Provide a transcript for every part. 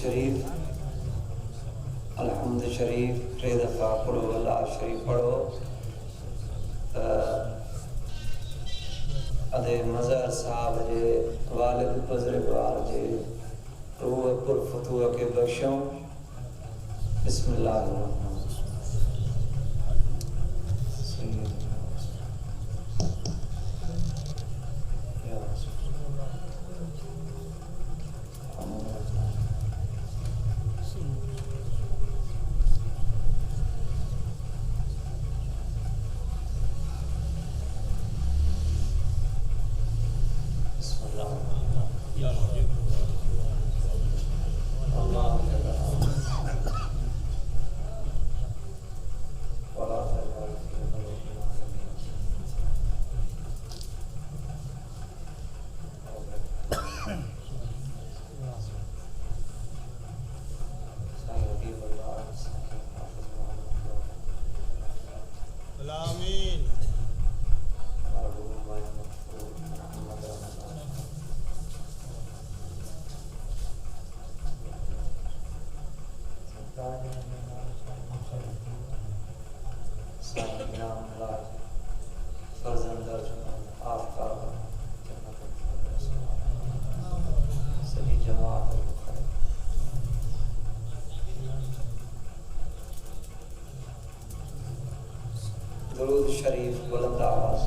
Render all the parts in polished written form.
शरीफ अलहम्द शरीफ टे दफ़ा पढ़ो, अल्लाह शरीफ पढ़ो। अदे मज़हर साहब जे वालिद बुज़ुर्गवार जे रूह पुरफतूह के बख्शों। बिस्मिल्लाहिर्रहमानिर्रहीम। दुरूद शरीफ बुलंद आवाज़।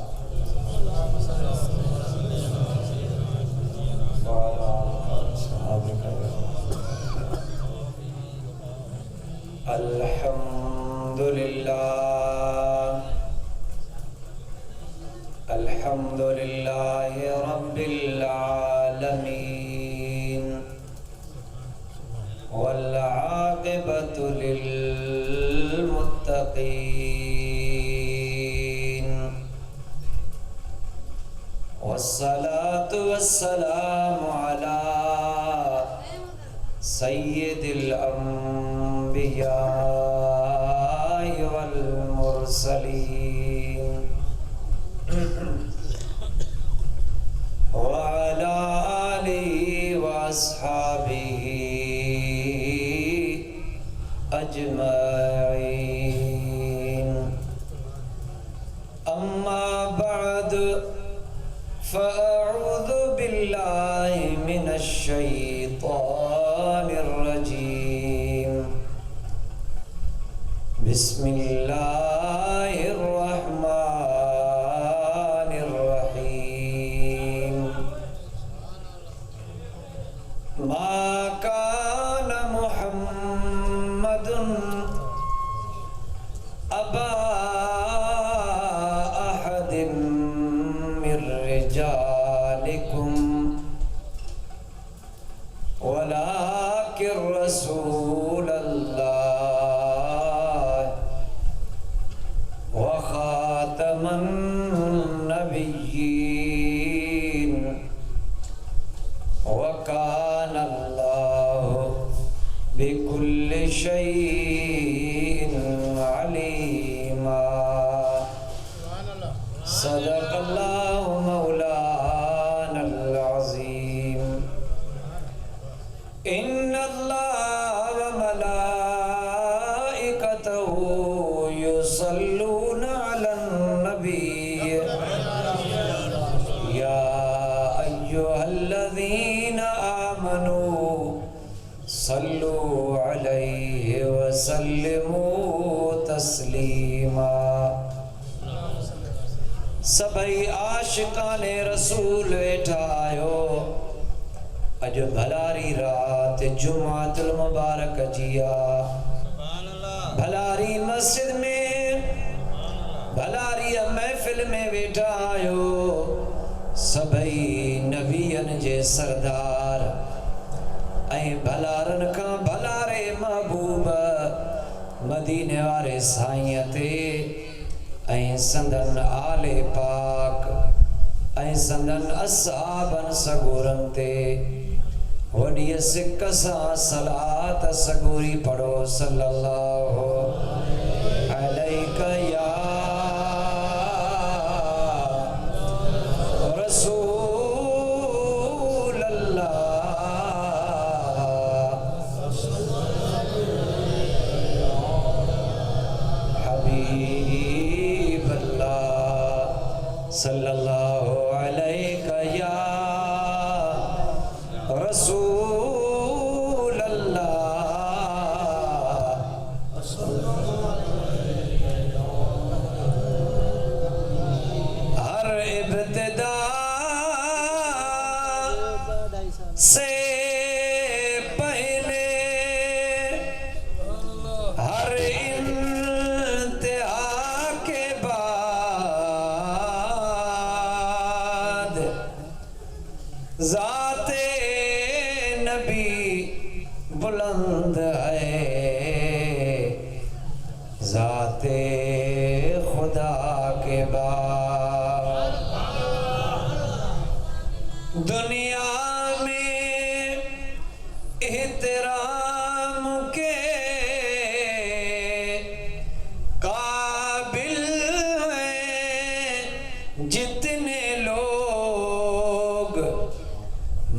अल्हम्दुलिल्लाह अल्हम्दुलिल्लाहि रब्बिल आलमीन वल आक़िबतु लिल मुत्तक़ीन वस्सलातु वस्सलामु अला सय्यिदिल अंबिया वल मुरसलीन व अला आलिहि व अस्हाबिहि अजमईन। अम्मा बअद फ़अऊज़ु बिल्लाहि मिनश शैतानिर रजीम। बिस्मिल्लाहिर रहमानिर रहीम। मा कान मुहम्मदुन अबा अहदिम मिर रिजालिकुम वलाकिन रसूलल्लाह व खातमन नबिय्यीन व कान अल्लाहु बिकुल्लि शैइन अलीमा। सदक़ल्लाहु मौलानल अज़ीम। इन्नल्लाह व मलाइकतहु युसल्लूना अलन नबी या अय्युहल्लज़ीना आमनू सल्लू अलैहि व सल्लिमू तस्लीमा। सभई आशिकाने रसूल वेठा आयो। अज भलारी रात जुमातुल मुबारक जिया। भलारी मस्जिद में भलारी महफिल में वेठा आयो। सभई नबियन जे सरदार ऐं भलारन का भलारे महबूब मदीने वारे साईं ते ऐं संदन आले पाक ऐं संदन असहाबन सगोरन ते वॾी सिक सां सलात सगोरी पढ़ो। सल्लल्लाहु अलैका या रसूल अल्लाह सल्लल्लाहु अलैहि या रसूल अल्लाह। हर इब्तिदा से पहले हर इंतहा के बाद ज़ाते नबी बुलंद है, ज़ाते खुदा के बाद। दुनिया में एहतराम के काबिल हैं जितने लोग,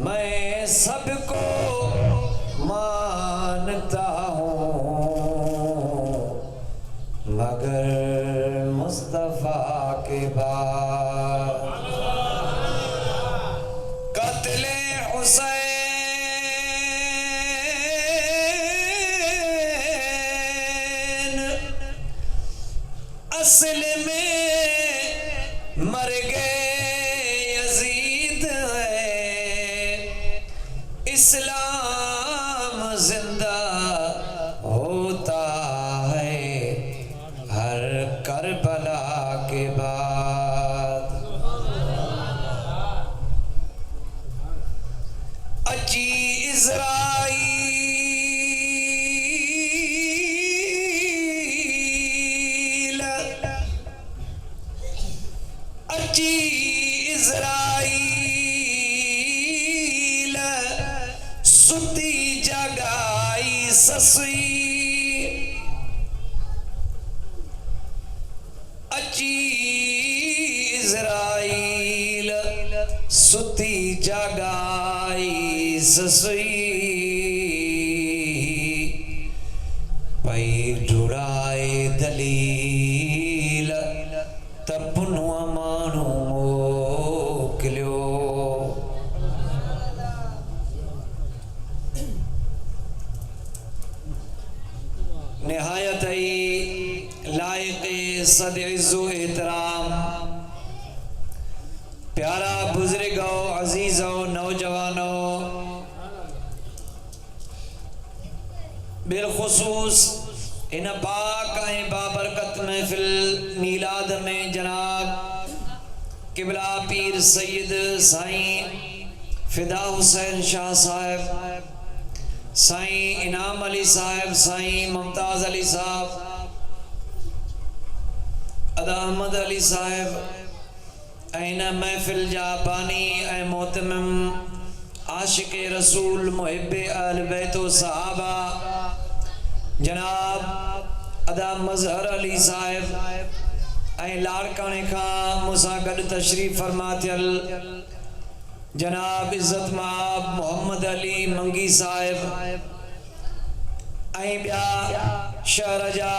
मैं सबको मानता हूँ मगर मुस्तफा के बाद। कत्ले हुसैन असल में मर गए यजीद है, इस्लाम जिंदा होता है हर करबला के बाद। अची इज़राइल, अची इज़राइल सुती जगाई ससुई, अची इज़राइल सुती जगाई ससुई, पई ढुराए दलील तपुनुआ मानू मोकिलियो। निहायत ही लायक सद इज़्ज़ो एहतराम प्यारा बुजुर्गो अजीज़ो नौजवानो, बिलखुसूस इन पाक ऐं बाबरकत महफिल मीलाद में जनाब किबला पीर सैयद साईं फिदा हुसैन शाह साहब, साईं इनाम अली साहब, साईं मुमताज़ अली साहब, अदा अहमद अली साहब ऐं महफिल जा बानी ऐं मोहतमिम आशिक रसूल मुहिब्बे अहल बैतो सहाबा जनाब अदा मज़हर अली साहब ऐं लाड़काने खां मूंसां गॾु तशरीफ़ फरमा थियल जनाब इज़्ज़त माब मोहम्मद अली मंगी साहब ऐं ॿिया शहर जा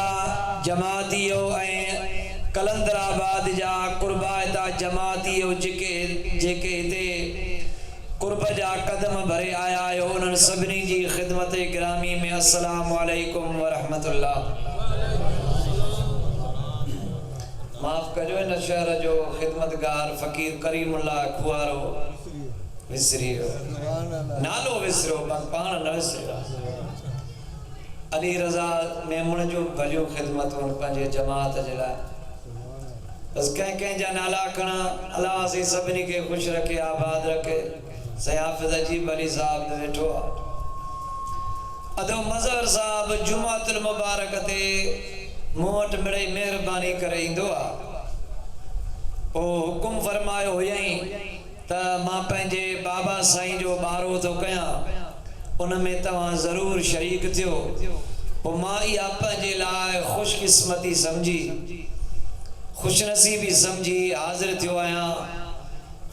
जमातियो ऐं कलंदराबाद जा कुर्बायता जमातियो जेके हिते कुर्ब जा कदम भरे आया आहियो, उन्हनि सभिनी जी ख़िदमत गिरामी में अस्सलामु अलैकुम व रहमतुल्लाह। माफ़ कजो इन शहर जो ख़िदमतगार फ़कीर करीमुल्लाह खुआरो विसरी वियो, नालो विसरियो पाण न विसरियो। अली रज़ा मेमण जो भलियूं ख़िदमतूं पंहिंजे जमात जे लाइ, बस कंहिं जा नाला खणा। अल्लाह असीं सभिनी खे ख़ुशि रखे, आबाद रखे। सैयद हाफ़िज़ अजीब अली साहब वेठो आहे, अदो मज़हर साहब जुमातुल मुबारक ते मूं वटि मिड़ई महिरबानी करे ईंदो आहे। पोइ हुकुम फरमायो हुयईं त मां पंहिंजे बाबा साईं जो ॿारो थो कयां, उन में तव्हां ज़रूरु शरीक थियो। पोइ मां इहा पंहिंजे लाइ ख़ुशकिस्मती समझी, खुशनसीबी समझी हाज़िर थियो आहियां,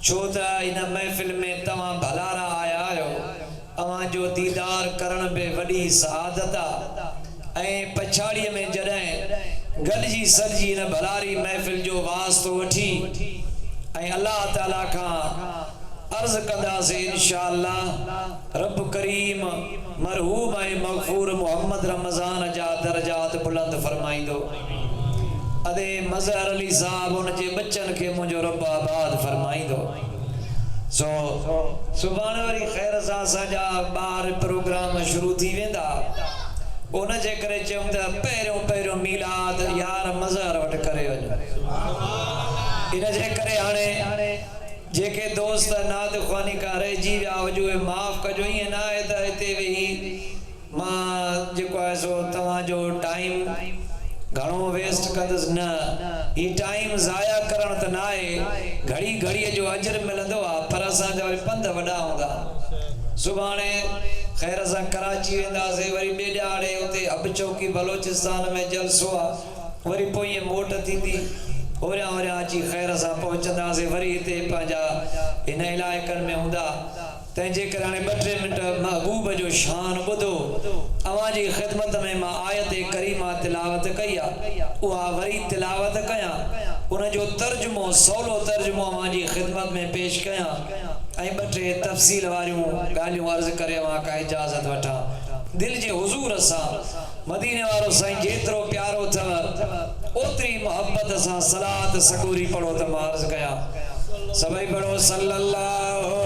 छो त इन महफ़िल में तव्हां भलारा आया आहियो। अवां जो दीदार करण बि वॾी सआदत आहे। ऐं पछाड़ीअ में जॾहिं गॾिजी सॾिजी इन भलारी महफ़िल जो वास्तो वठी ऐं अल्लाह ताला खां अर्ज़ कंदासीं इंशाअल्लाह रब करीम मरहूम ऐं मग़फ़ूर मोहम्मद रमज़ान जा दर्जात बुलंद फरमाईंदो। अदे मज़हर अली साहब उन जे बच्चन खे मुंहिंजो रब आबाद फरमाईंदो। सो सुभाणे वरी ख़ैर सां असांजा ॿार प्रोग्राम शुरू थी वेंदा। उन जे करे चयूं त पहिरियों पहिरियों मीलाद यार मज़हर वटि करे वञो। इन जे करे हाणे जेके दोस्त नात ख़्वानी का रहिजी विया हुजो माफ़ कजो। ईअं न आहे त हिते वेही मां जेको आहे सो तव्हांजो टाइम घणो वेस्ट कंदुसि, न ही टाइम ज़ाया करण त न आहे। घड़ी घड़ीअ जो अजर मिलंदो आहे, पर असांजा वरी पंध वॾा हूंदा। सुभाणे ख़ैर सां कराची वेंदासीं, वरी ॿिए ॾाड़े उते हब चौकी बलोचिस्तान में जलसो आहे, वरी पोइ ईअं मोट थींदी, होरियां होरियां अची ख़ैर सां पहुचंदासीं, वरी हिते पंहिंजा हिन इलाइक़नि में हूंदा। तंहिंजे करे हाणे 2-3 मिंट महबूब जो शान ॿुधो। अव्हांजी ख़िदमत में मां आयत करीमा तिलावत कई आहे, उहा वरी तिलावत कयां, उनजो तर्जुमो सवलो तर्जुमो अव्हांजी ख़िदमत में पेश कयां ऐं 2-3 तफ़सील वारियूं ॻाल्हियूं अर्ज़ करे अव्हां खां इजाज़त वठां। दिल जे हुज़ूर सां मदीने वारो साईं जेतिरो प्यारो अथव ओतिरी मोहब्बत सां सलात सगूरी पढ़ो त मां अर्ज़ कयां। सभई पढ़ो सल्लल्लाहु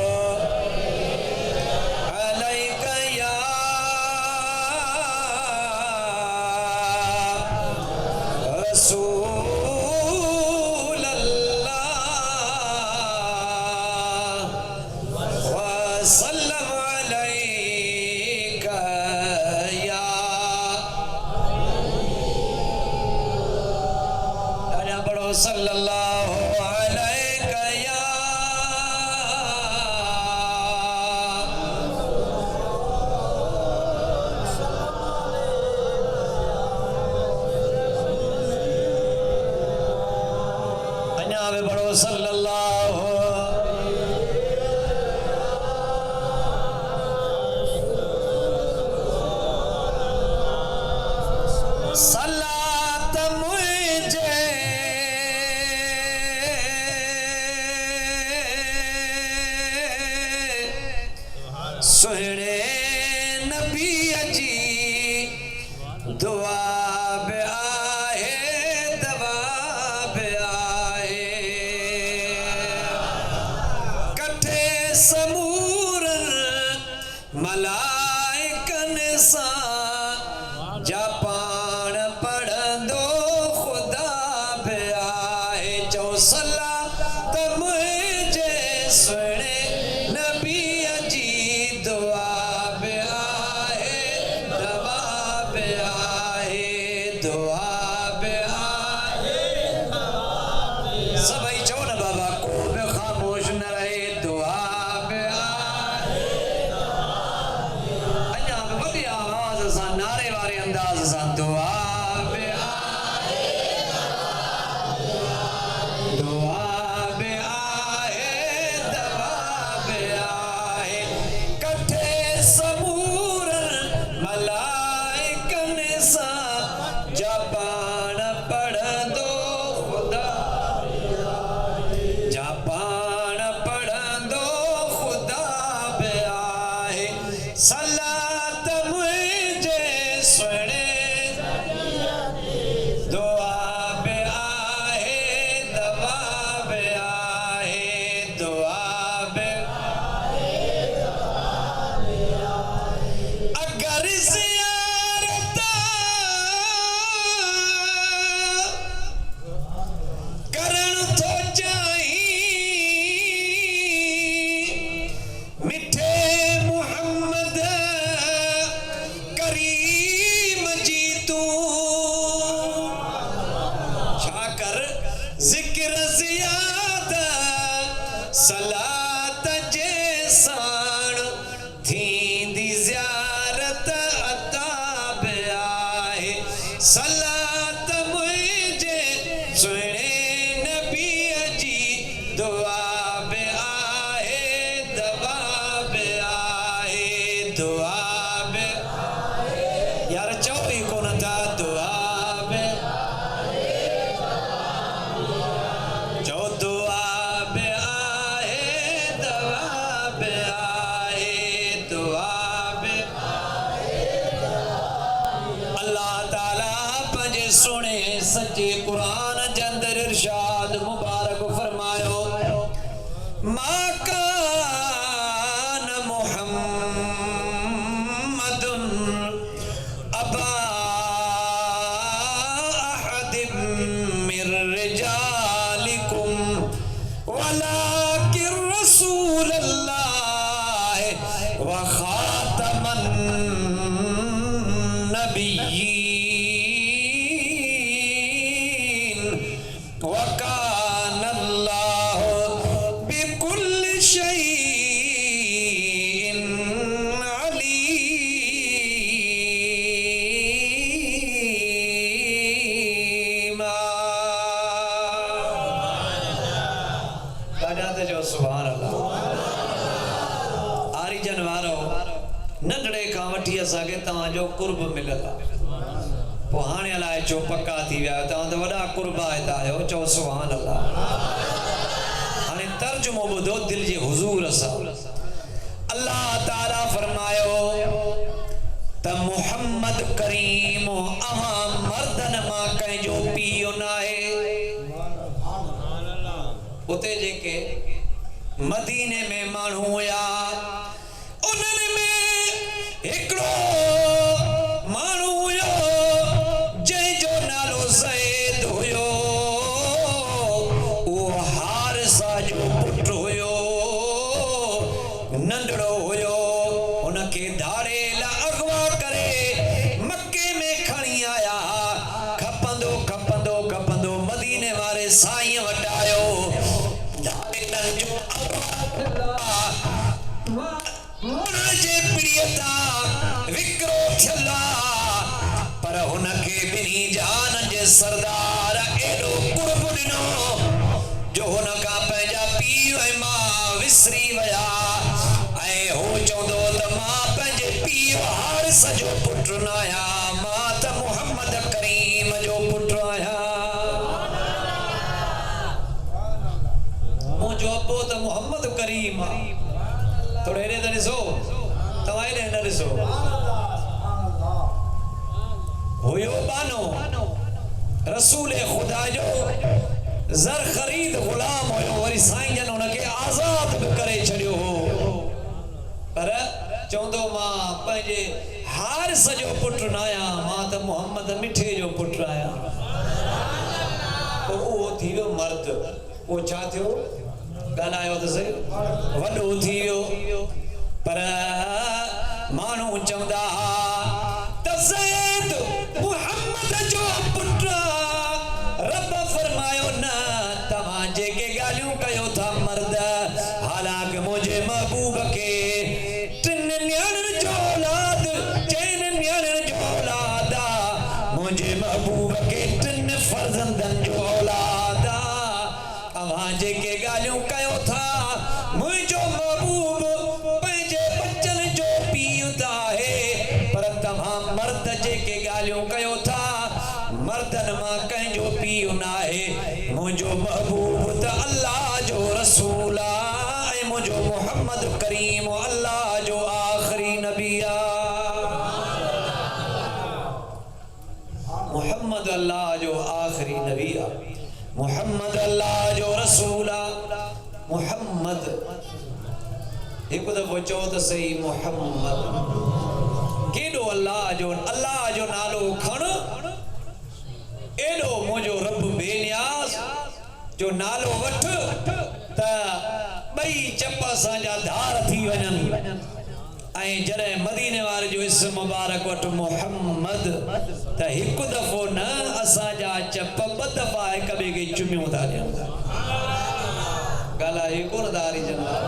सोने सच्चे कुरान जंदर इरशाद मुबारक फरमायो माकान मुहम्मदुन अबा अहदिम मिर रिजालिकुम वलाकिन रसूलल्लाह व खातमन नबिय्यीन व कानल्लाहु बिकुल्लि शैइन अलीमा। ताजाते जो सुभान अल्लाह। आरी जनवारो नंढड़े खां वठी असांखे तव्हांजो कुर्ब मिलल आहे पोइ हाणे अलाए छो पका थी विया आहियो तव्हां त वॾा कुर्बा हितां आहियो चओ सुभान अल्लाह। हाणे तर्जुमो ॿुधो दिलि जे हुज़ूर सां। अल्लाह ताला फरमायो त मुहम्मद करीम अवां मर्दनि मां कंहिंजो पीउ न आहे। उते जेके मदीने में माण्हू हुया उन्हनि में हिकिड़ो माण्हू हुयो जंहिंजो नालो ज़ैद हुयो। उहो हारिसा जो पुटु हुयो नंढड़ो हुयो। उनखे धाड़े लाइ अगवा करे मके में खणी आया। खपंदो खपंदो खपंदो मदीने वारे साईं वटि आयो। पर हुनखे ॿिन्ही जान जे सरदार एॾो कुर्ब ॾिनो जो हुनखां पंहिंजा पीउ ऐं मां विसरी विया ऐं हू चवंदो त मां पंहिंजे पीउ हारिस जो पुटु न आहियां मां त मुहम्मद करीम जो पुटु आहियां। मुंहिंजो अबो त मुहम्मद करीम आहे। थोरो हेॾे त ॾिसो तव्हां हेॾे न ॾिसो। हुयो बानो रसूल खुदा जो ज़र ख़रीद ग़ुलाम हुयो। वरी साईं जन हुनखे आज़ाद बि करे छॾियो हो पर चवंदो मां पंहिंजे हारिस जो पुटु न आहियां मां त मुहम्मद मिठे जो पुटु आहियां। पोइ उहो थी वियो मर्द। उहो छा थियो ॻाल्हायो त सही वॾो थी वियो पर माण्हू चवंदा त ज़ैद मुहम्मद जो पुटु रब फरमायो न तव्हां जेके ॻाल्हियूं कयो था मर्द हालांकि मुंहिंजे महबूब खे टिनि न्याणियुनि जो औलाद चइनि न्याणियुनि जो औलाद आहे। मुंहिंजे महबूब खे टिनि फर्ज़ंदनि जो औलाद आहे। तव्हां जेके ॻाल्हियूं कयो था मुंहिंजो महबूब पंहिंजे बचनि जो पीउ त आहे पर तव्हां मर्द जेके ॻाल्हियूं कयो था मर्दनि मां कंहिंजो पीउ न आहे। मुंहिंजो महबूब त अल्लाह जो रसूल आहे ऐं मुंहिंजो मुहम्मद करीम अल्लाह जो आख़िरी नबी आहे। मुहम्मद अल्लाह जो आख़िरी नबी आहे। मुहम्मद अल्लाह जो रसूल आहे। मुहम्मद हिकु दफ़ो चओ त सही मुहम्मद केॾो अल्लाह जो नालो खण एॾो मुंहिंजो रब बेनियाज़ जो नालो वठ त ॿई चप असांजा धार थी वञनि। ऐं जॾहिं मदीने वारे जो इस्म मुबारक वटि मुहम्मद त हिकु दफ़ो न असांजा चप ॿ दफ़ा हिक ॿिए खे चुमियूं था ॾियनि। ॻाल्हाए कोन दारी जनाब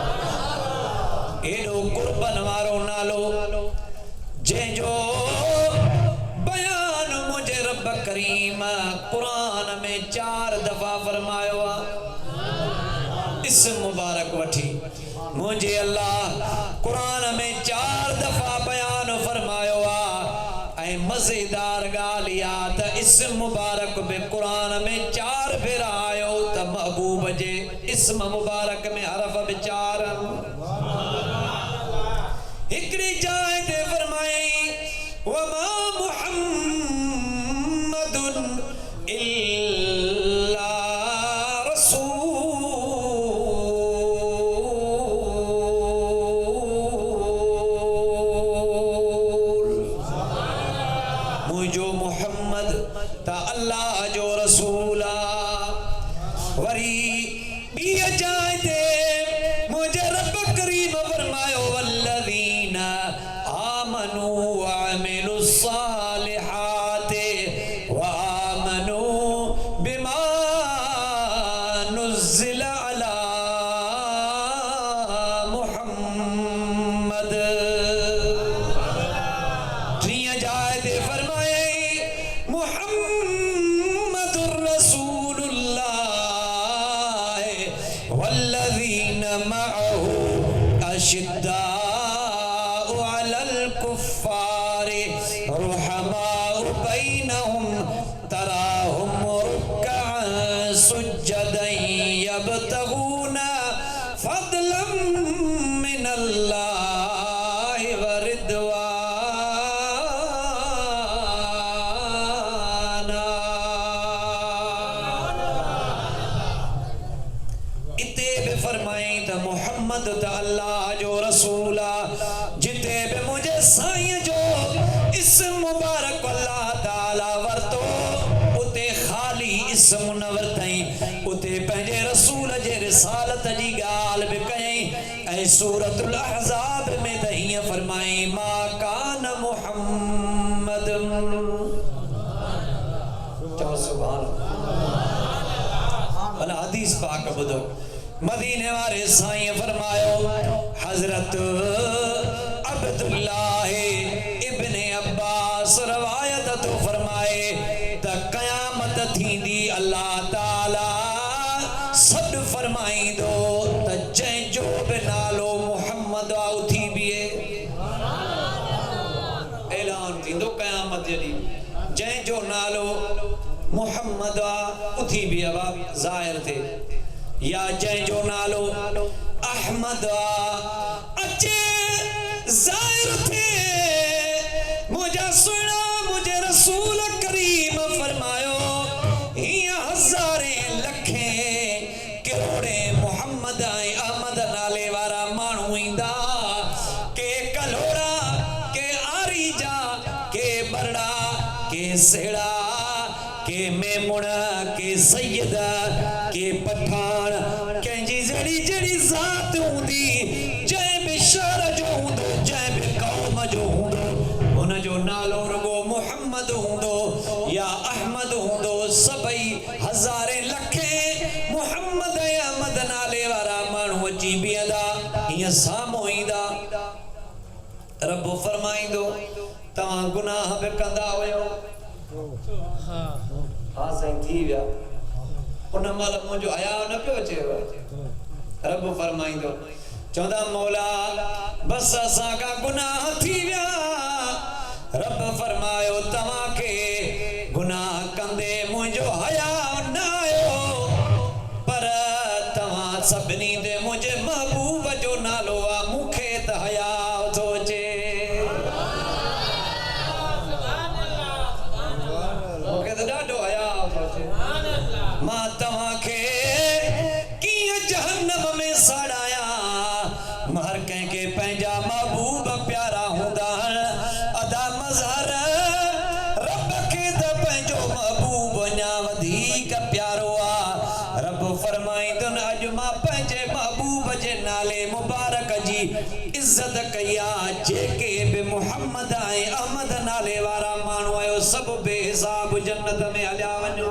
एॾो कुर्बन वारो नालो जंहिंजो बयान मुंहिंजे रब करीम क़ुरान में 4 दफ़ा फरमायो आहे। इस्म मुबारक वठी मुंहिंजे अल्लाह क़ुरान में 4 दफ़ा बयान फरमायो आहे। ऐं मज़ेदार ॻाल्हि इहा त इस्म मुबारक बि क़ुरान में 4 भेरा आयो त महबूब जे इस्म मुबारक में हरफ बि 4 हिकिड़ी जाइ ते फरमाई वमा मुहम्मदुन इल्ला रसूल मुझो मोहम्मद ता अल्लाह जो रसूला वरी बिया जाए दे मुझे रब करीम फरमायो वल्लज़ीना आमनू व अमिलुस सालिहाति व आमनू बिमा नुज़्ज़िल अला मुहम्मद ट्रिया जाए दे फरमाए मुहम्मदुर रसूलुल्लाह वल्लज़ीना मअहु अशिद्दाउ अलल कुफ्फारि रुहमाउ बैनहुम तराहुम रुक्कअन सुज्जदन यब्तगूना फदलन मिनल्लाहि व रिदवाना इते भी फरमाई त मोहम्मद त अल्लाह जो रसूला जिते भी मुझे साईं जो इस्म मुबारक अल्लाह ताला वरतो उते खाली इस्म न वरतई उते पंहिंजे रसूल जे रिसालत जी ॻाल्हि बि कयई ऐं सूरतुल अहज़ाब में त हीअं फरमाई मा कान मुहम्मद चओ सुभान भला हदीस पाक ॿुधो मदीने वारे साईं फरमायो हजरत अब्दुल्लाह इब्ने अब्बास रवायत तो फरमाए त क़यामत थींदी अल्लाह ताला सॾ फरमाईंदो त जंहिंजो बि नालो मुहम्मद आ उथी बीहे ऐलान थींदो क़यामत जे ॾींहुं जंहिंजो नालो मुहम्मद आ उथी बीहे ज़ाहिर थिए या जंहिंजो नालो अहमद आ अचे ज़ाहिर थिए मुझा सुना मुझे रसूल करीम फरमायो हीअं हज़ारे लखे करोड़े मुहम्मद ऐं अहमद नाले वारा माण्हू ईंदा के कलोड़ा के आरीजा के बरड़ा के सेड़ा के मेमुणा के सैयदा के पठान कंहिंजी जहिड़ी जहिड़ी ज़ात हूंदी जंहिं बि शहर जो हूंदो जंहिं बि क़ौम जो हूंदो हुनजो नालो रुगो मुहम्मद हूंदो या अहमद हूंदो सभई हज़ारे लखे मुहम्मद ऐं अहमद नाले वारा माण्हू अची बीहंदा हीअं साम्हूं ईंदा रब फरमाईंदो तव्हां गुनाह बि कंदा हुयो हाँ साईं थी विया उन महिल मुंहिंजो हया न पियो अचेव रब फरमाईंदो चवंदा मौला बस असां खां गुनाह थी विया रब फरमायो तव्हांखे गुनाह कंदे मुंहिंजो हया न आयो पर तव्हां सभिनी ते मुंहिंजे महबूब जो नालो आहे मूंखे त हया थो अचे मूंखे त ॾाढो हया थो अचे मां तव्हांखे कीअं जहन्नम में साड़ाया हर कंहिंखे पंहिंजा महबूब प्यारा हूंदा अदा मज़हर रब खे त पंहिंजो महबूब अञा वधीक प्यारो आहे रब फरमाईंदुनि अॼु मां पंहिंजे महबूब जे नाले मुबारक जी इज़त कई आहे जेके बि मुहम्मद ऐं अहमद नाले वारा माण्हू आहियो सभु बेहिसाब जन्नत में हलिया वञो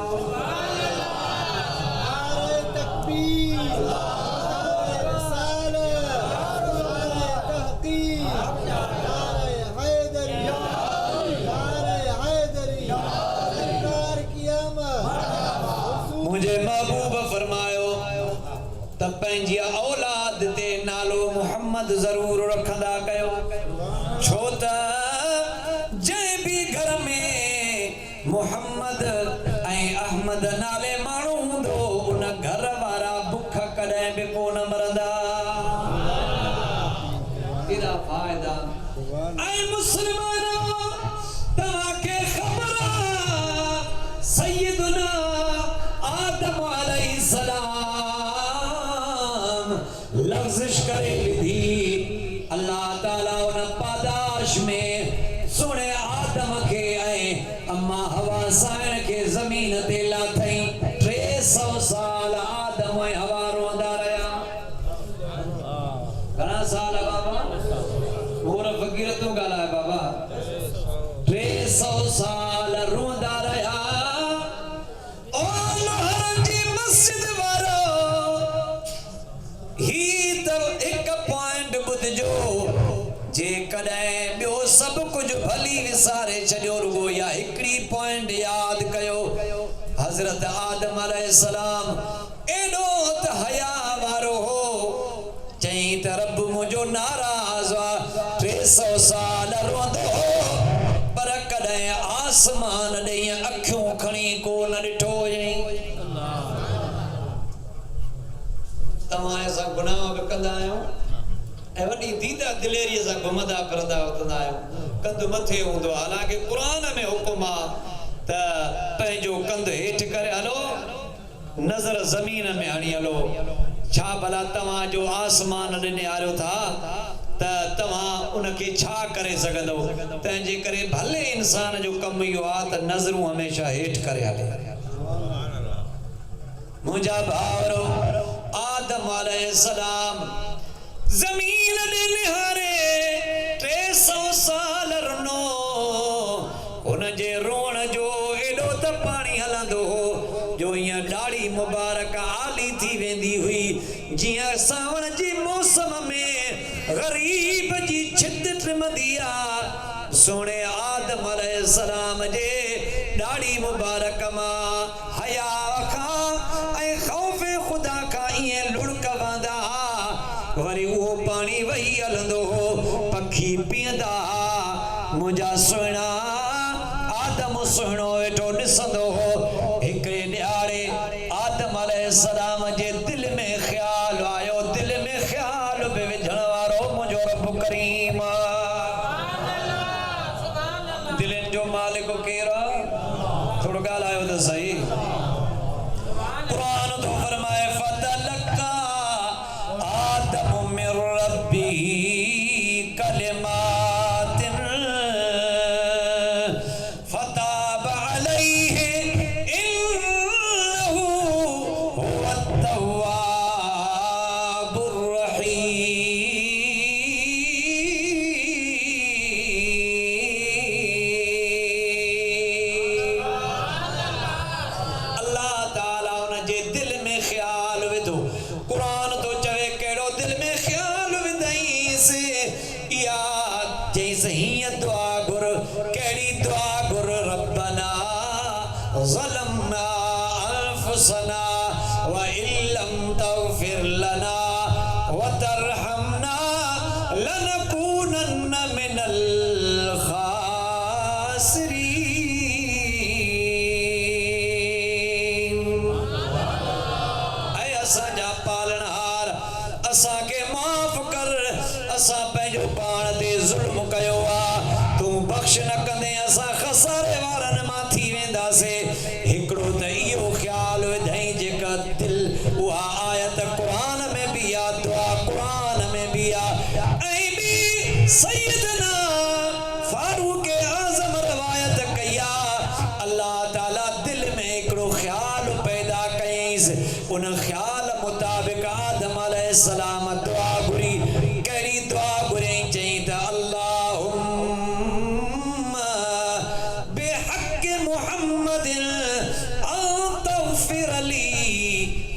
मुझे महबूब फरमायो त पंहिंजी औलाद ते नालो मुहम्मद ज़रूर रखंदा कयो छो त जंहिं बि घर में मुहम्मद ऐं अहमद नाले माण्हू हूंदो उन घर वारा बुख कॾहिं बि कोन मरंदा एॾा फ़ाइदा ऐं मुस्लमानो तव्हांखे ख़बर आहे सैयदना आदम अलैहिस्सलाम लफ्ज़िश करे दी अल्लाह ताला उन पादाश में सुने आदम के आए अम्मा हवा साइन के जमीन ते लाथई 300 साल आदम ऐं हवा रोंदा रहा घणा साल बाबा मोर फकीर तू गाला बाबा 300 साल रोंदा रहा ओ लोहर जी मस्जिद वारो ही तो एक पॉइंट बुधजो जे कदे बियो सब कुछ भली विसारे छड़ियो रुगो या एकड़ी पॉइंट याद कयो हजरत आदम अलैहिस्सलाम एडो त हया वारो हो चई त रब मुझो नाराज वा 300 साल रोंदो हो पर कदे आसमान ॾे अखियूं खणी को न ॾिठो हुयई तव्हां ऐसा गुनाह बि कंदा आहियो ऐं वॾी दीदा दिलेरीअ सां घुमंदा फिरंदा उथंदा आहियो कंधु मथे हूंदो हालांकि क़ुरान में हुकुम आहे त पंहिंजो कंधु हेठि करे हलो नज़र ज़मीन में हणी हलो छा भला तव्हां जो आसमान ॾे निहारियो था त तव्हां उनखे छा करे सघंदो तंहिंजे करे भले इंसान जो कमु इहो आहे त नज़रूं हमेशह हेठि करे हले मुंहिंजा भाउरो आदम अलैहिस्सलाम जमीन ने निहारे 300 साल रुनो उन जे रोण जो एडो त पानी हलंदो हो जो इया ॾाढ़ी मुबारक आली थी वेंदी हुई जिया सावण जी मौसम में गरीब जी छित ट्रिमदी आ सोने आदम अलैहिस्सलाम जे ॾाढ़ी मुबारक मां हया खां ऐं खौफ खुदा का इए लुड़क वांदा वरी वो पानी वही हलंदो हो पखी पींदा मुंहिंजा सुहिणा आदम सुहिणो वेठो ॾिसंदो हो हिकिड़े ॾियारे आदम अलैहिस्सलाम जे दिल में ख़्याल आयो दिल में ख़्याल बि विझण वारो मुंहिंजो रब करीम दिलनि जो मालिक केरु आहे थोरो ॻाल्हायो त सही क़ुरान तो फरमाए फतलका आदम मिर रब्बी कलिमातिन फताब अलैहि इन्नहु हुवत तव्वाबुर रहीम अल्लाह ताला उन जे दिल में ख्याल विधो कुरान तो चवे केड़ो दिल में ख्याल विधईसे या जैसे ही दुआ गुर केड़ी दुआ गुर रब्बना ज़लमना अनफुसना व इल्लम तगफिर लना व तरहमना लनकूनन्न मिनल खासिरीन ऐ असांजा पालनहार असांखे माफ़ कर असां पंहिंजो पाण ते ज़ुल्म कयो आहे तूं बख़्श न कंदे असां खसारे वारनि मां थी वेंदासीं हिकिड़ो त इहो ख़्यालु विधई जेका दिल उहा आयत क़ुरान में बि आहे दुआ क़ुरान में बि आहे ऐं ॿी सैयदना फारूक आज़म रवायत कई आहे अल्लाह ताला दिल में हिकिड़ो ख़्यालु पैदा कयईंसि उन ख़्याल मुताबिक़ आदम अलैहिस्सलाम दुआ घुरी कहिड़ी दुआ घुरियईं चई त अल्लाहुम्मा बिहक़ मुहम्मदिन अन तग़फिर ली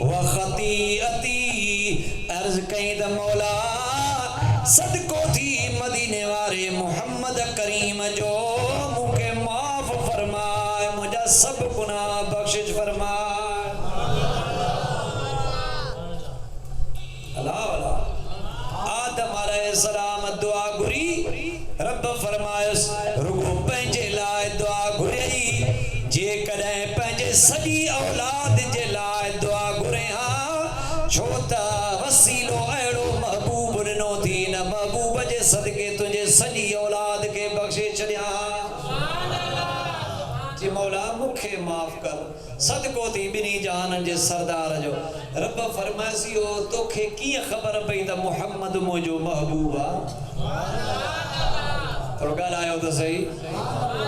व ख़तीअती अर्ज़ कई त मौला सदको थी मदीने वारे मुहम्मद करीम जो मूंखे माफ़ फरमाए मुंहिंजा सभु गुनाह बख़्शिश फरमाए अल्लाह आदम अलैहिस्सलाम दुआ घुरी रब फरमायुस रुगो पंहिंजे लाइ दुआ घुरई जेकॾहिं पंहिंजे सॼी औलाद जे लाइ दुआ घुरे हा छो त वसीलो अहिड़ो महबूब ॾिनो थी न महबूब जे सदके तुंहिंजे सॼी औलाद खे बख़्शे छॾिया जी मौला मूंखे माफ़ कर सदको थी बिनी जहान जे सरदार जो रब फरमासी ओ तोखे की खबर पई त मोहम्मद मुझो महबूब आ थोड़ो ॻाल्हायो त सही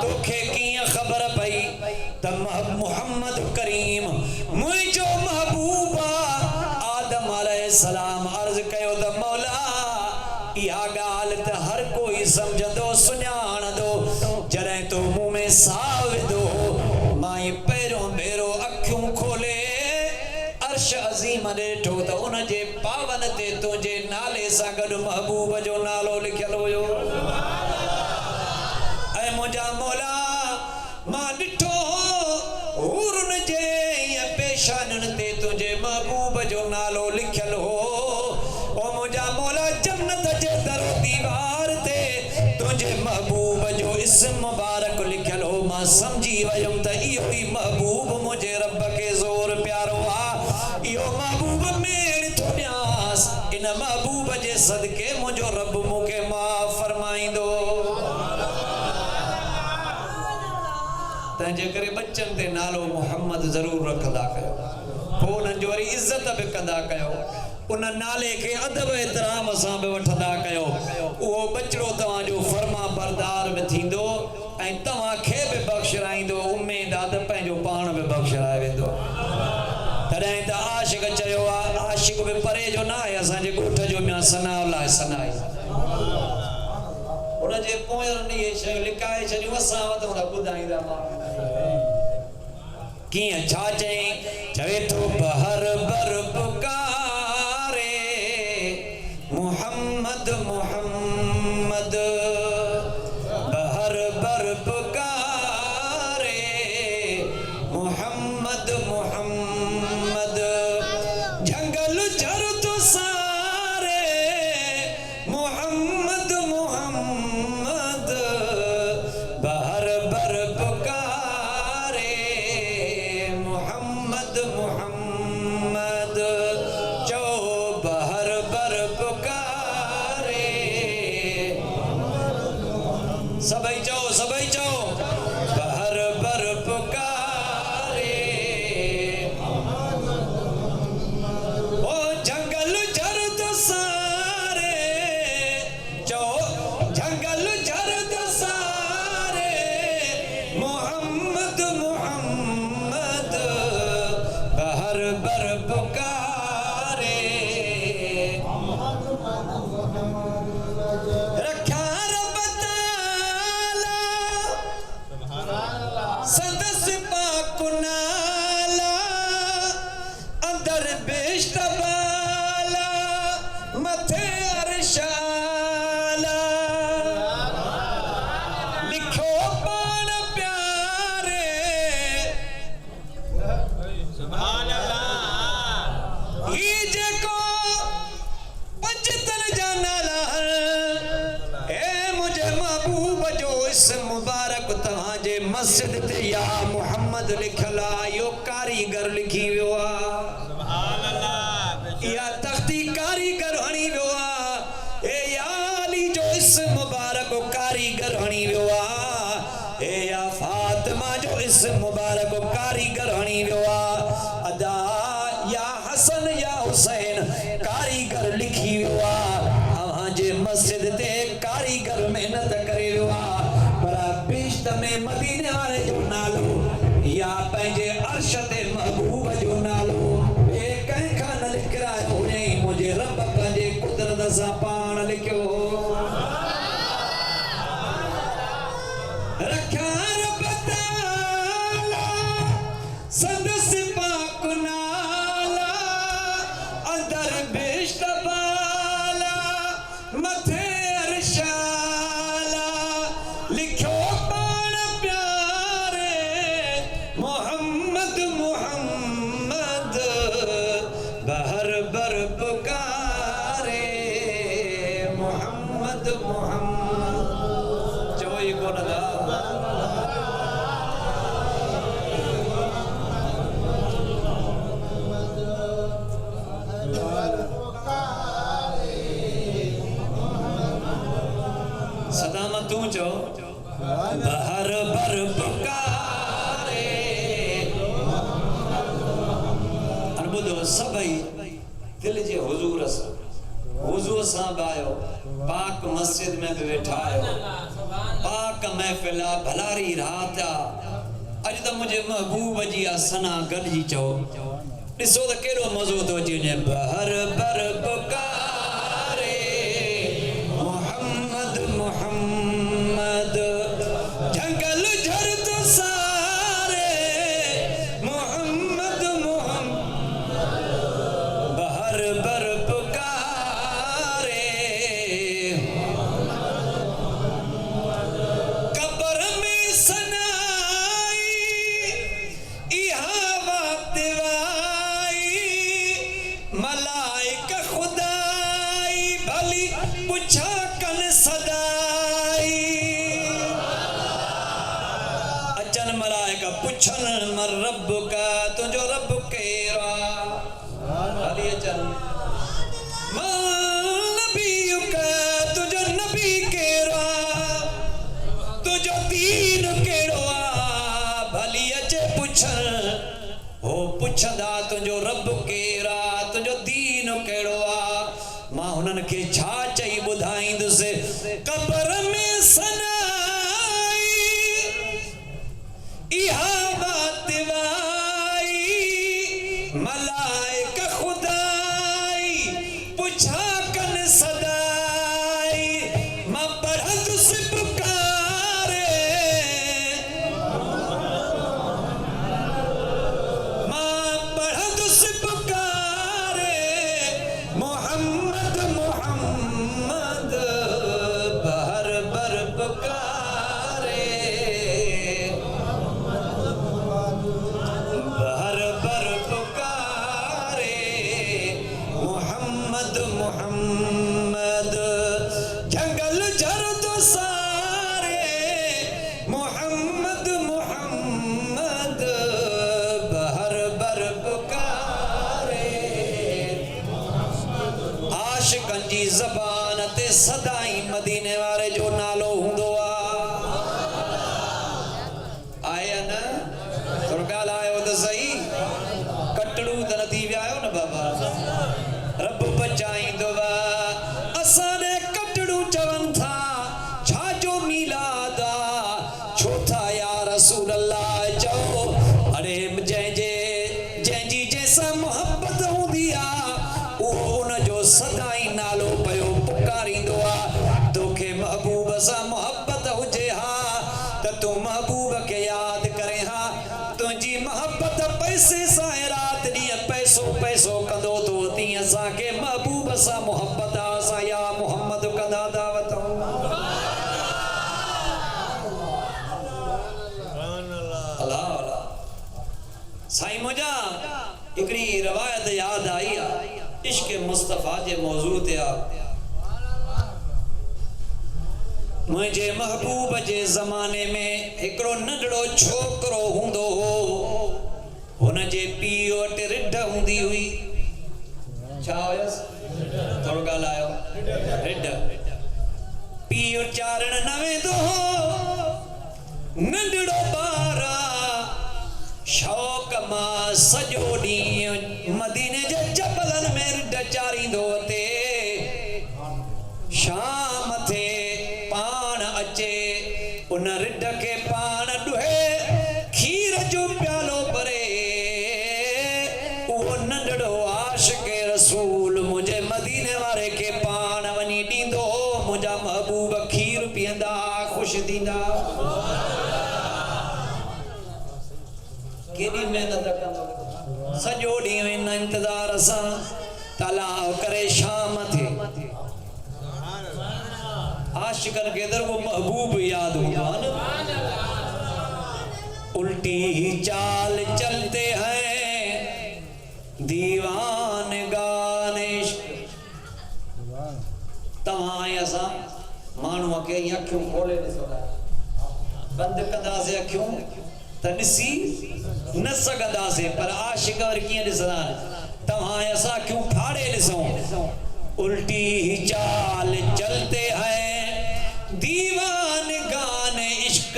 तोखे कीअं ख़बर पई त मोहम्मद करीम मुझो महबूब आ आदम अलैहिस्सलाम अर्ज़ कयो त मौला इहा ॻाल्हि त हर कोई सम्झंदो सुञाणंदो जॾहिं तो मुंह में साह विधो मां पहिरियों भेरो अखियूं खोले अर्श अज़ीम ॾिठो त उन जे पावन ते तुंहिंजे नाले सां गॾु महबूब जो नालो लिखियलु हुयो ऐं मुंहिंजा मौला मां ॾिठो हुरन जे पेशानियुनि ते तुंहिंजे महबूब जो नालो लिखियलु हो ओ मुंहिंजा मौला जन्नत जे दरो दीवार ते तुंहिंजे महबूब जो इस्म मुबारक लिखियलु हो मां सम्झी वयुमि त इहो ई महबूब मुंहिंजे रब खे ज़ोर प्यारो आहे इहो महबूब मेड़ थो ॾियांसि इन महबूब जे सदके मुंहिंजो रब मूंखे माफ़ फरमाईंदो तंहिंजे करे बच्चनि ते नालो मोहम्मद ज़रूरु रखंदा कयो पोइ उन्हनि जो वरी इज़त बि कंदा कयो उन नाले खे अदब एतिराम सां बि वठंदा कयो उहो बचिड़ो तव्हांजो फर्मा बरदार बि थींदो ऐं तव्हांखे बि बख़्शिराईंदो उमेद आहे त पंहिंजो पाण बि बख़्शिराए वेंदो तॾहिं त आशिक़ चयो आहे आशिक़ बि परे जो न आहे असांजे ॻोठ जो ॿिया सना लाइ सनाई उनजे पोयनि इहे शयूं लिकाए छॾियूं असां वटि त ॿुधाईंदा कीअं छा चई चवे थो बहर बर पुकारे मोहम्मद मोहम्मद बहर बर पुकारे मोहम्मद मोहम्मद जंगल जर तो सारे मोहम्मद मोहम्मद बहर बर पुकारे मोहम्मद मोहम्मद जो बहर बर पुकारे सबई चो बहर बर पुकारे ओ जंगल जर तो सारे जो जंगल जर तो सारे मोहम्मद मोहम्मद बहर बर पुकारे रखा रब ताला सदस पाक नाला अंदर बेश्त बाला मथे अरशाला लिखो पान प्यारे ही जेको पंजतन जा नाला ए मुझे महबूब जो इस्म मुबारक तव्हांजे मस्जिद ते या मोहम्मद लिखियल आहे इहो कारीगर लिखी वियो आहे इहा तख़्ती कारीगर हणी वियो आहे ए या अली जो इस्म मुबारक कारीगर हणी वियो आहे ए या फातिमा जो इस्म मुबारक कारीगर हणी वियो आहे अदा या हसन या हुसैन कारीगर लिखी वियो आहे अव्हांजे मस्जिद ते कारीगर मेहनत करे वियो आहे पर बिश्त में मदीने वारे जो नालो या पंहिंजे अर्श ते महबूब जो नालो ए कंहिंखां न लिखायो हुनई मुंहिंजे रब पंहिंजे कुदरत सां पाण लिखियो रखा रब ताला संदस पाक नाला अंदर बेश्त बाला मथे अरशाला लिखो पाण प्यारे मोहम्मद मोहम्मद बहर बर पुकारे मोहम्मद मोहम्मद चोई कोन दा सदामा तू चो बहर बर पुकारे सभई दिल जे हुजूर सां हुजूर सां बायो पाक मस्जिद में भी वेठा आयो पाक महफिल भलारी रात अज तो मुझे महबूब जी सना गॾिजी चओ ॾिसो त केड़ो मज़ो तो अचे बहर बर पुकारे मोहम्मद मोहम्मद जंगल झर तो सारे मोहम्मद मोहम्मद बहर बर पुकारे कब्र में सनाई इहा वक्त मलाइका खुदाई भली पुछा कन सदाई अचन मलाइका पुछन मर रब का तुझो रब केरा भली अचन नबी का तुझो नबी केरा तुझो दीन केड़वा भली अचे पुछन हो पुछंदा तुझो रब केरा तुझो दीन केड़ो आ मां हुनन के छा चई बुधाईंदुसि कब्र में सनाई इहा बात वाई मलाइका खुदाई पुछा कन सदाई मां पढ़ंदुसि पुकारे मोहम्मद मोहम्मद बहर बर पुकारे बहर बर पुकारे मोहम्मद मोहम्मद जंगल झर तो सारे मोहम्मद मोहम्मद बहर बर पुकारे आशिकन जी ज़बान ते सदाई मदीने वारे जो नालो हुंदो आया न थोरो ॻाल्हायो त सही कटड़ू त न थी विया आहियो न बाबा रब बचाईंदो असां ॾे कटड़ू चवनि था छा जो मीलाद छो था या रसूल अल्लाह चओ अरे जंहिंजी जैसा मोहब्बत हूंदी उहो उनजो सदाई नालो पयो पुकारींदो तोखे महबूब सां मोहब्बत हुजे त तूं महबूब के याद करे तुंहिंजी मोहब्बत पैसे सां रात ॾींहं पैसो पैसो कंदो तो तीअं असांखे महबूब सां मोहब्बत असां या मोहम्मद कंदा था वठूं अल्लाह साईं मुंहिंजा हिकिड़ी रवायत याद आई इश्क मुस्तफ़ा जे मौजू ते मुझे महबूब जे ज़माने में हिकड़ो नंढड़ो छोकरो हुंदो हो हुन जे पीउ वटि रिढ हुंदी हुई छा हुयस थोरो ॻाल्हायो रिढ पीउ चारण न वेंदो हो नंढड़ो ॿार शौक़ मां सॼो ॾींहुं मदीने जे जबलनि में रिढ चारींदो ते शाम थे पाण अचे उन रिढ के पाण ॾुहे खीर जो प्यालो भरे उहो नंढड़ो आशिक़ रसूल मुंहिंजे मदीने वारे के पाण वञी ॾींदो मुंहिंजा महबूब खीर पीअंदा ख़ुशि थींदा केॾी महिनत कंदो सॼो ॾींहुं इन इंतज़ार सां तलाउ करे शाम थे आशिकन के दर वो महबूब याद हुआ न उल्टी चाल चलते हैं दीवान गानिश तव्हां असां माण्हूअ खे अखियूं खोले ॾिसो बंदि कंदासीं अखियूं त ॾिसी न सघंदासीं पर आशिक वर कीअं ॾिसंदा तव्हां असां अखियूं फाड़े ॾिसूं उल्टी चाल चलते हैं दीवान गान इश्क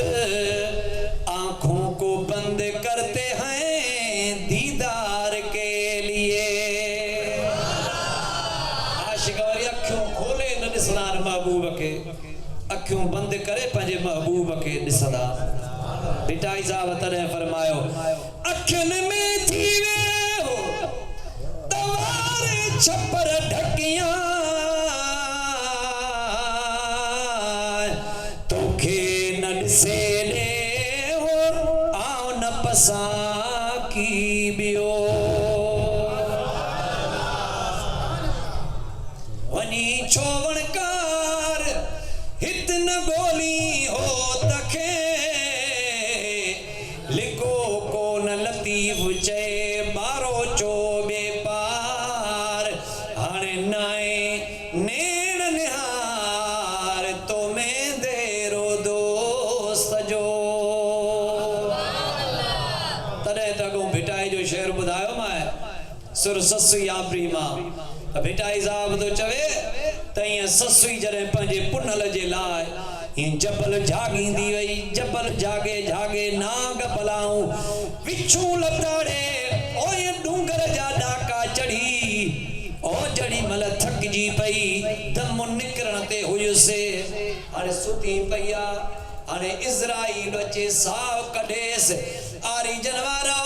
आंखों को बंद करते हैं दीदार के लिए अखियूं बंद करे पंहिंजे महबूब के ॾिसंदा भिटाई साहब तॾहिं फरमायो अखियुनि में थी वियो तवारे छपर ढकियां तोखे न ॾिसे ॾे हो आउं न पसां की बियो वञी छो वणकार हित न ॻोल्ही हो तखे लिको कोन लतीफ़ चए ॿारो चो ॿे पार हाणे नाए नेण निहार तो में देरो दोस्त जो तॾहिं त अॻो भिटाई जो शेर ॿुधायो मां सुर ससु या प्रीमा भिटाई साहब तो चवे त ईअं ससु ई जॾहिं पंहिंजे पुनल जे लाइ ईअं जबल जाॻींदी वई जबल जागे जागे नाग पलाऊं विछूं लताड़े ओए डूंगर जा ॾाका चढ़ी ओ जड़ी मल थकजी पई दम निकरण ते हुयुसे हाणे सुती पई आ हाणे इज़राइल अचे साव कढेस आरी जनवारो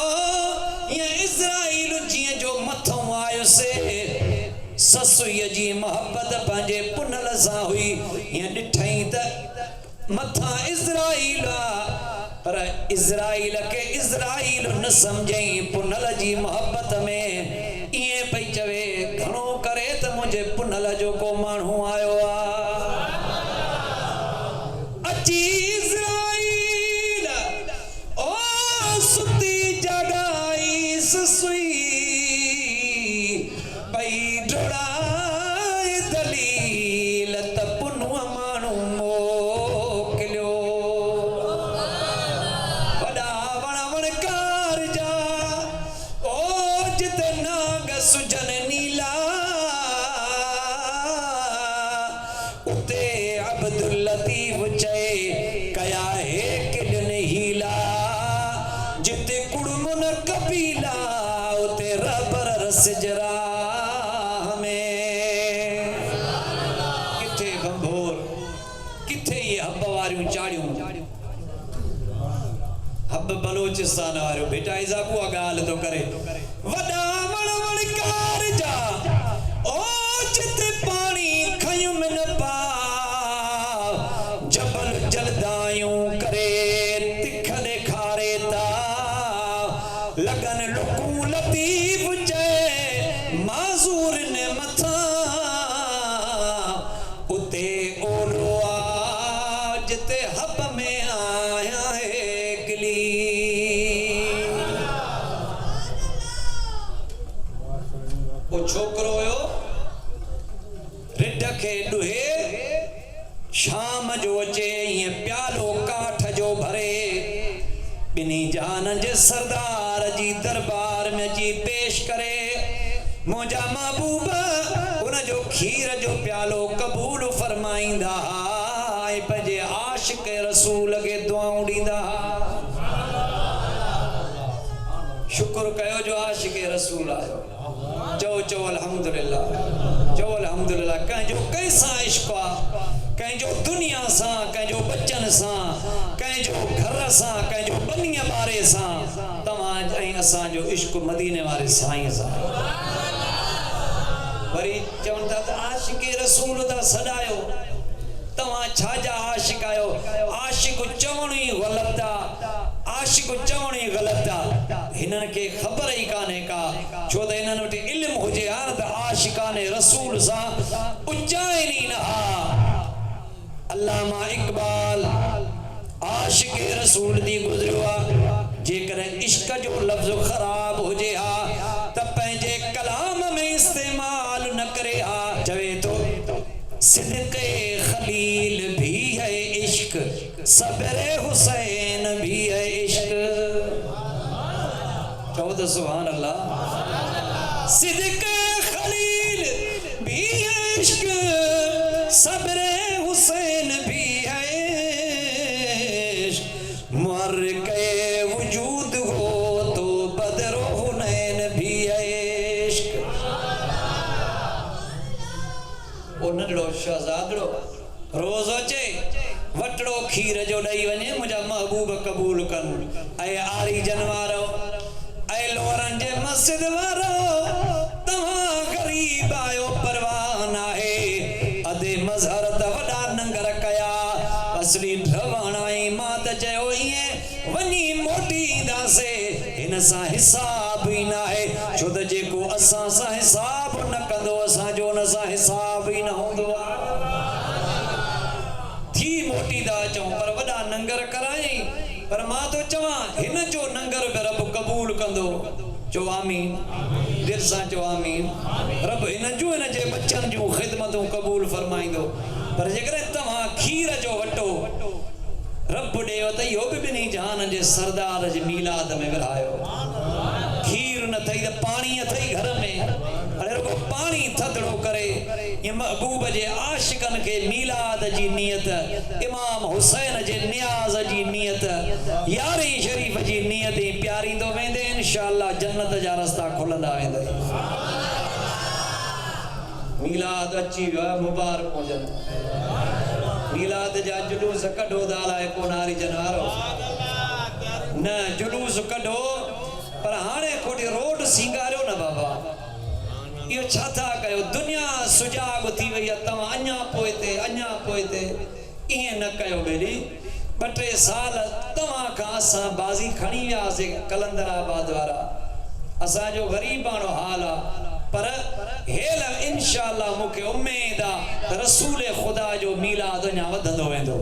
ये इज़राइल जीअं जो मथों आयोसे ससुईअ जी मोहब्बत पंहिंजे पुनल सां हुई ईअं ॾिठई त मथां इज़राइल पर इज़राइल के इज़राइल न समझई पुनल जी मोहब्बत में ईअं पई चवे घणो करे त मुंहिंजे पुनल जो को माण्हू आयो अची इज़राइल ओ सुती जगाई ससुई पई ढोड़ाए दलील त पुनुआ माण्हू मोकिलियो वॾा वणकार जा ओ जिते नाग सुजन नीला उते अब्दुल लतीफ़ चए कया हे किडन हीला जिते कुड़मुन कबीला उते रबर रस जरा हब बलोचिस्तान वारो भिटाई साहब उहा ॻाल्हि तो करे वॾा वणकार जा ओ जिते पाणी खयूं न पा जबल जलदायूं करे तिख ॾेखारे ता लगन लुकूं लतीफ़ चए माज़ूर ने मथां उते ओलो आ जिते हब में आया है छोकरो हुयो रिढ खे ॾुहे शाम जो अचे ईअं प्यालो काठ जो भरे ॿिन्ही जहान जे सरदार जी दरबार में अची पेश करे मुंहिंजा महबूब उन जो खीर जो प्यालो क़बूल फरमाईंदा ऐं पंहिंजे आशिक रसूल खे दुआऊं ॾींदा शुक्र कयो जो आशिक रसूल आयो चो अल्हम्दुलिल्लाह कंहिंजो कंहिंसां इश्क़ आहे कंहिंजो दुनिया सां कंहिंजो बच्चन सां कंहिंजो घर सां कंहिंजो बनीअ ॿारे सां तव्हां ऐं असांजो इश्क़ मदीने वारे साईं सां वरी चवनि था त आशिक रसूल था सॾायो तव्हां छाजा आशिक आहियो आशिक चवण ई ग़लति आहे आशिक चवण ई ग़लति आहे हिननि खे ख़बर ई कान्हे का छो त हिननि वटि इल्मु हुजे हा त आशिकाने रसूल सां उचाइनि ई न हा अल्लामा इक़बाल आशिक रसूल दी गुज़रियो आहे जेकॾहिं इश्क जो लफ़्ज़ ख़राब हुजे हा त पंहिंजे कलाम में इस्तेमाल न करे हा चवे तो सिद्क़े खलील भी है इश्क सब्र हुसैन भी है इश्क चौदह सुभान अल्लाह सिद्क़े खलील भी है इश्क सब्र हुसैन भी है इश्क मुहर्रिक़े वजूद हो तो बदर हुनैन भी है इश्क ओ नंढड़ो शहज़ादड़ो रोज़ अचे वटड़ो खीर जो ॾेई वञे मुंहिंजा महबूब क़बूल कनि ऐं आरी जनवारो ऐं लोरनि जे मस्जिद वारो तव्हां ग़रीब आहियो परवाह नाहे अधे मज़हर त वॾा नंगर कया असली ढवण ऐं मां त चयो ईअं वञी मोटी ईंदासीं हिन सां हिसाब ई नाहे छो त जेको असां सां हिसाब न कंदो असांजो हुन सां हिसाब ई न हूंदो थी मोटी था अचूं पर वॾा नंगर कराई पर मां तो चवां हिन जो नंगर बि रब क़बूल कंदो चो आमीन दिल सां चो आमीन रब हिन जूं हिन जे बच्चन जूं ख़िदमतूं क़बूल फरमाईंदो पर जेकॾहिं तव्हां खीर जो वटो रब ॾेयो त इहो बि ॿिन्ही जहान जे सरदार जे मीलाद में विरहायो खीर न थई त पाणी अथई घर में अरे रुगो पाणी थधड़ो करे ये महबूब जे आशिकन के मीलाद जी नियत इमाम हुसैन जे नियाज जी नियत यारी शरीफ जी नियत प्यारी दो वेंदे इंशाअल्लाह जन्नत जा रास्ता खुलंदा वेंदे मीलाद अची वियो मुबारक हुजनि मीलाद जा जुलूस कढो दालाए को नारी जनवारो न जुलूस कढो पर हाणे कोडी रोड सिंगारियो न बाबा यो छा था कयो दुनिया सुजाग थी वई तव्हां अञा पोइते ईअं न कयो बेली 2-3 साल तव्हां खां असां बाज़ी खणी वियासीं कलंदराबाद वारा असांजो ग़रीबाणो हाल आहे पर हेल इंशाअल्लाह मूंखे उम्मीद आहे रसूल खुदा जो मीलाद अञा वधंदो वेंदो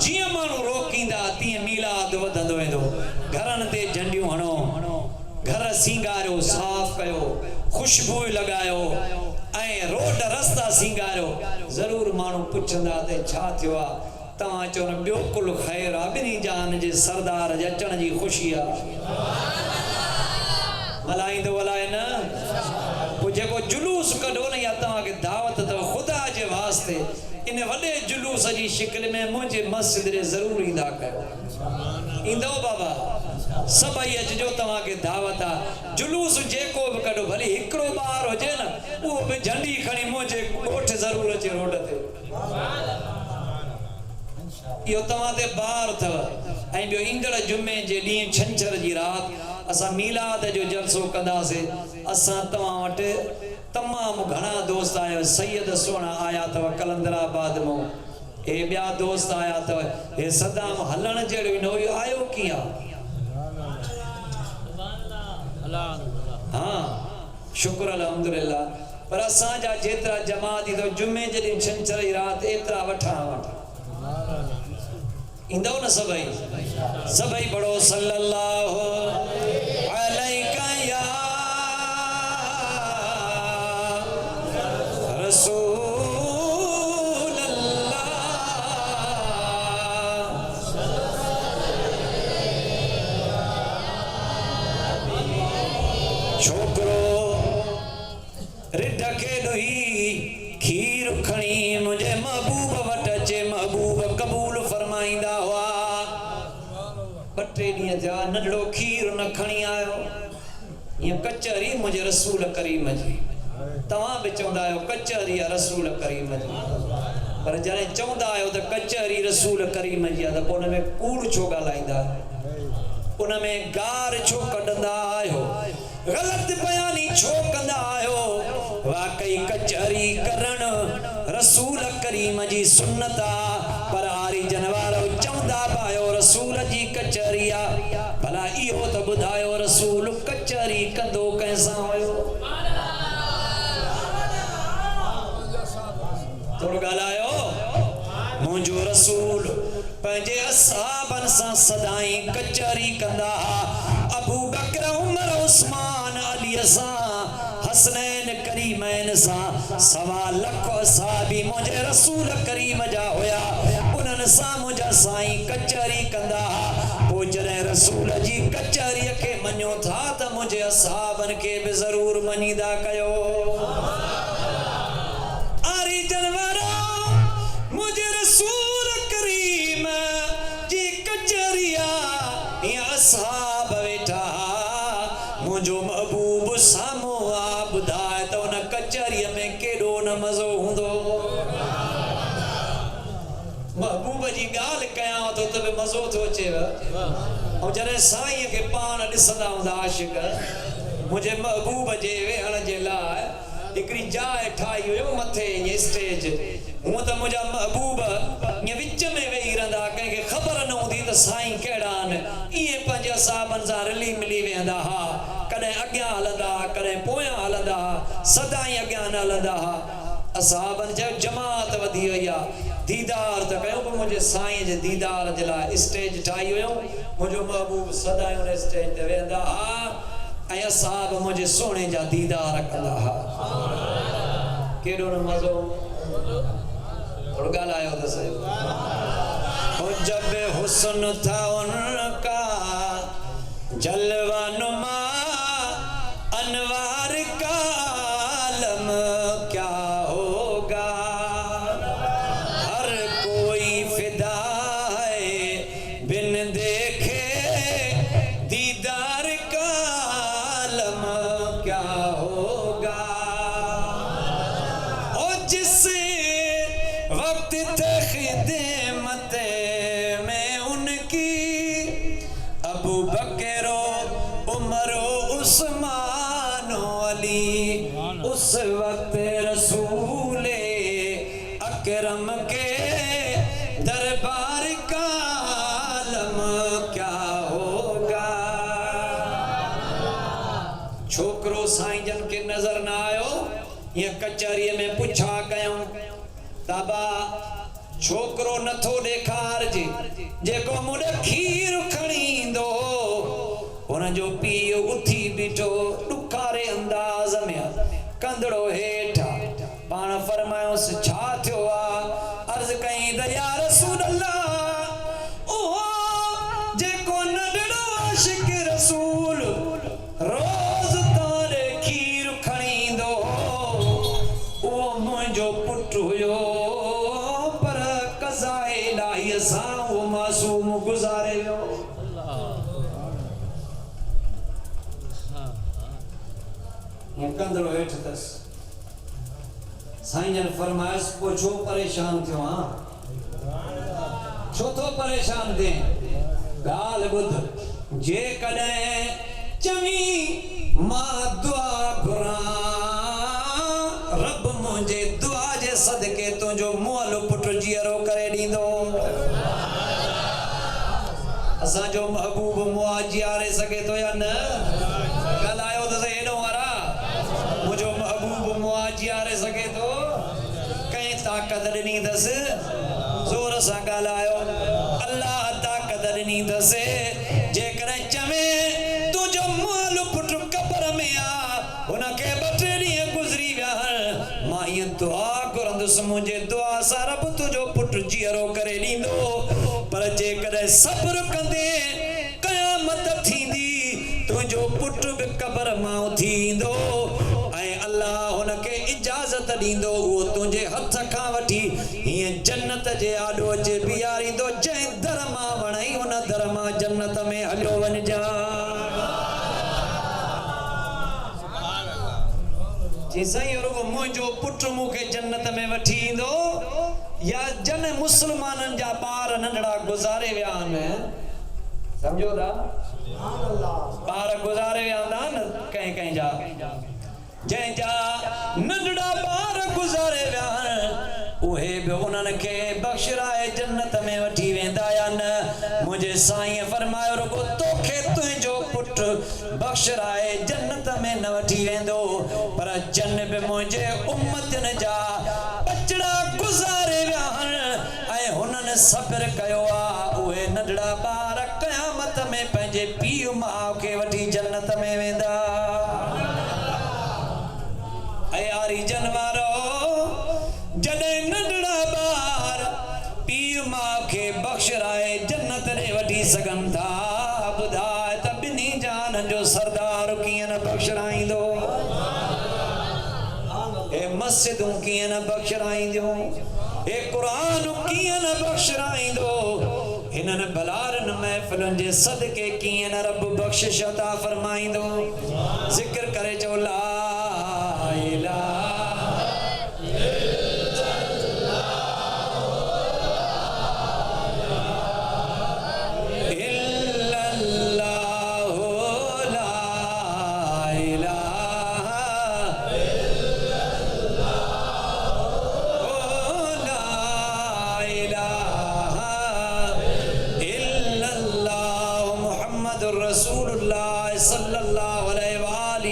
जीअं माण्हू रोकींदा तीअं मीलाद वधंदो वेंदो घरनि ते झंडियूं हणो घर सिंगारियो साफ़ कयो खुशबू लॻायो ऐं रोड रस्ता सिंगारियो ज़रूर माण्हू पुछंदा त छा थियो आहे तव्हां चओ न ॿियो कुल ख़ैर आहे ॿिन्ही जहान जे सरदार जे अचण जी ख़ुशी आहे मल्हाईंदो वलाए न पोइ जेको जुलूस कढो न या तव्हांखे दावत अथव ख़ुदा जे वास्ते इन वॾे जुलूस जी शिकिल में मुंहिंजे मस्जिद ॾे ज़रूरु ईंदा कयो ईंदव बाबा सभई अचिजो तव्हांखे दावत आहे जुलूस जेको बि कढो भले हिकिड़ो ॿार हुजे न उहो बि झंडी खणी मुंहिंजे ॻोठ ज़रूरु अचे रोड ते इहो तव्हां ते बार अथव ऐं ॿियो ईंदड़ जुमे जे ॾींहुं छंछर जी राति असां मीलाद जो जलसो कंदासीं असां तव्हां वटि तमामु घणा दोस्त आया सैयद सुहिणा आया अथव कलंदराबाद मां हे ॿिया दोस्त आया अथव हे सदाम हलण जहिड़ो न हुयो आयो कीअं हाँ शुक्र अल्हम्दुलिल्लाह पर असांजा जेतिरा जमात ईंदो जुमे जे ॾींहुं छंछर जी राति एतिरा वठां इंदो न सभई बड़ो सल्लल्लाहु अलैका या रसूल अल्लाह छोकरो रिढ के ॾुही खीर खणी मुंहिंजे महबूब वटि अचे महबूब क़बूल फरमाईंदा हुआ 2-3 ॾींहं थिया नंढड़ो खीर न खणी आयो ईअं कचहरी मुंहिंजे रसूल करीम जी तव्हां बि चवंदा आहियो कचहरी आहे रसूल करीम जी पर जॾहिं चवंदा आहियो त कचहरी रसूल करीम जी आहे त पोइ हुन में कूड़ छो ॻाल्हाईंदा उन में गार छो कढंदा आहियो ग़लति बयानी छो कंदा आहियो वाकई कचहरी करण रसूल करीम जी सुन्नत आहे पर आरी जनवारो चवंदा पायो रसूल जी कचहरी आहे भला इहो त ॿुधायो रसूल कचहरी कंदो कंहिंसां हुयो थोरो ॻाल्हायो मुंहिंजो रसूल पंहिंजे असहाबनि सां सदाई कचहरी कंदा अबू बकर उमर उस्मान अली सां हसनैन करीमैन सां 1.25 लाख असहाबी मुंहिंजे रसूल करीम जा हुया उन्हनि सां मुंहिंजा साईं कचहरी कंदा पोइ जॾहिं रसूल जी कचहरीअ खे मञो था त मुंहिंजे असहाबनि खे बि ज़रूरु मञीदा कयो आरी जनवारो मुंहिंजे रसूल करीम जी कचहरी आहे या असहाब वेठा मुंहिंजो महबूब साम्हूं आहे ॿुधाए त उन कचहरीअ में केॾो न मज़ो हूंदो जी गाल कयां तो तबे मज़ो थो अचेव और जॾहिं साईं के पाण ॾिसंदा हूंदा आशिक मुझे महबूब जे वेहण जे लाइ हिकिड़ी जाइ ठाही हुयो मथे ये स्टेज हूं त मुझा महबूब ये विच में वेही रहंदा कंहिंखे ख़बर न हूंदी त साईं कहिड़ा आहिनि इएं पंहिंजे साहबनि सां रिली मिली वेंदा हा कॾहिं अॻियां हलंदा कॾहिं पोयां हलंदा सदाई अॻियां न हलंदा असहाबनि चयो जमात वधी वई आहे दीदार त कयूं पर मुंहिंजे साईं जे दीदार जे लाइ स्टेज ठाही हुयूं मुंहिंजो महबूब सदाई हुन स्टेज ते वेंदा हा ऐं असहाब मुंहिंजे सोणे जा दीदार कंदा हा केॾो न मज़ो थोरो ॻाल्हायो त सही जब हुस्न था उनका जलवा नुमा अनवार का आलम क्या होगा हर कोई फिदा है बिन देखे दीदार का आलम क्या होगा और जिस वक्त थे खिदमत में उनकी अबू बकरो उमरो उस्मानो अली उस वक्त रसूले अकरम के दरबार का आलम क्या होगा छोकरो साईं जन के नजर ना आयो ये कचहरी में पुछा कयूं ताबा छोकरो नथो ॾेखारजे जेको मुॾे खीर खणी ईंदो हुन जो पीउ उथी बीठो ॾुखारे अंदाज़ में कंदड़ो हेठा पाण फरमायोसि छा थियो आहे अर्ज़ कई त या रसूल अल्लाह ओ जेको नंढड़ो आशिक रसूल रोज़ तारे खीर खणी ईंदो उहो मुंहिंजो पुटु हुयो वो मासूम गुजारे वियो कंदड़ो हेठि अथसि साईं जन फरमायसि पोइ छो परेशान थियो हा छो थो परेशान थिए ॻाल्हि ॿुध जेकॾहिं चङी मां दुआ घुरां रब मुंहिंजे दुआ जे सदके तुंहिंजो मुअल पुटु जीअरो करे ॾींदो असांजो महबूब मुआ जीआरे सघे थो या न ॻाल्हायो त सही हेॾो वारा मुंहिंजो महबूब मुआ जीआरे सघे थो कंहिं ताक़त ॾिनी अथसि ज़ोर सां ॻाल्हायो अल्लाह ताक़त ॾिनी अथसि जेकॾहिं चवे तुंहिंजो मुअल पुटु क़बर में आहे हुनखे 2-3 ॾींहं गुज़री विया मां ईअं दुआ घुरंदुसि मुंहिंजे दुआ सां रब तुंहिंजो पुटु जीअरो करे ॾींदो पर जेकॾहिं सब्र कंदे क़यामत थींदी तुंहिंजो पुटु बि क़बर मां उथी ईंदो ऐं अल्लाह हुनखे इजाज़त ॾींदो उहो तुंहिंजे हथ खां वठी हीअं जन्नत जे आॾो अचे बीहारींदो जंहिं दर मां वणई हुन दर मां जन्नत में हलियो वञिजा जी साईं रुगो मुंहिंजो पुटु मूंखे जन्नत में वठी ईंदो या जन मुस्लमाननि जा ॿार नंढड़ा गुज़ारे विया आहिनि सम्झो था ॿार गुज़ारे विया हूंदा न कंहिं जा जंहिंजा नंढड़ा ॿार गुज़ारे विया आहिनि उहे बि उन्हनि खे बख़्शराए जन्नत में वठी वेंदा या न मुंहिंजे साईं फरमायो रुगो तोखे तुंहिंजो पुटु बख़्शराए जन्नत में न वठी वेंदो पर जन बि मुंहिंजे उम्मतनि जा बचड़ा गुज़ारे विया आहिनि ऐं हुननि सब्र कयो आहे उहे नंढड़ा ॿार क़यामत में पंहिंजे पीउ माउ खे वठी जन्नत में वेंदा ऐं यारी जनवारो जॾहिं नंढड़ा ॿार पीउ माउ खे बख़्शराए जन्नत ॾे वठी सघनि था ॿुधाए त ॿिन्ही जाननि जो सरदार कीअं न बख़्शराईंदो ए मस्जिदूं कीअं न बख़्शराईंदियूं ए क़ुरान कीअं न बख़्शराईंदो हिननि भलारनि महफ़िलुनि जे सदके कीअं न रब बख़्शिश अता फरमाईंदो ज़िक्र करे चओ ला इलाहा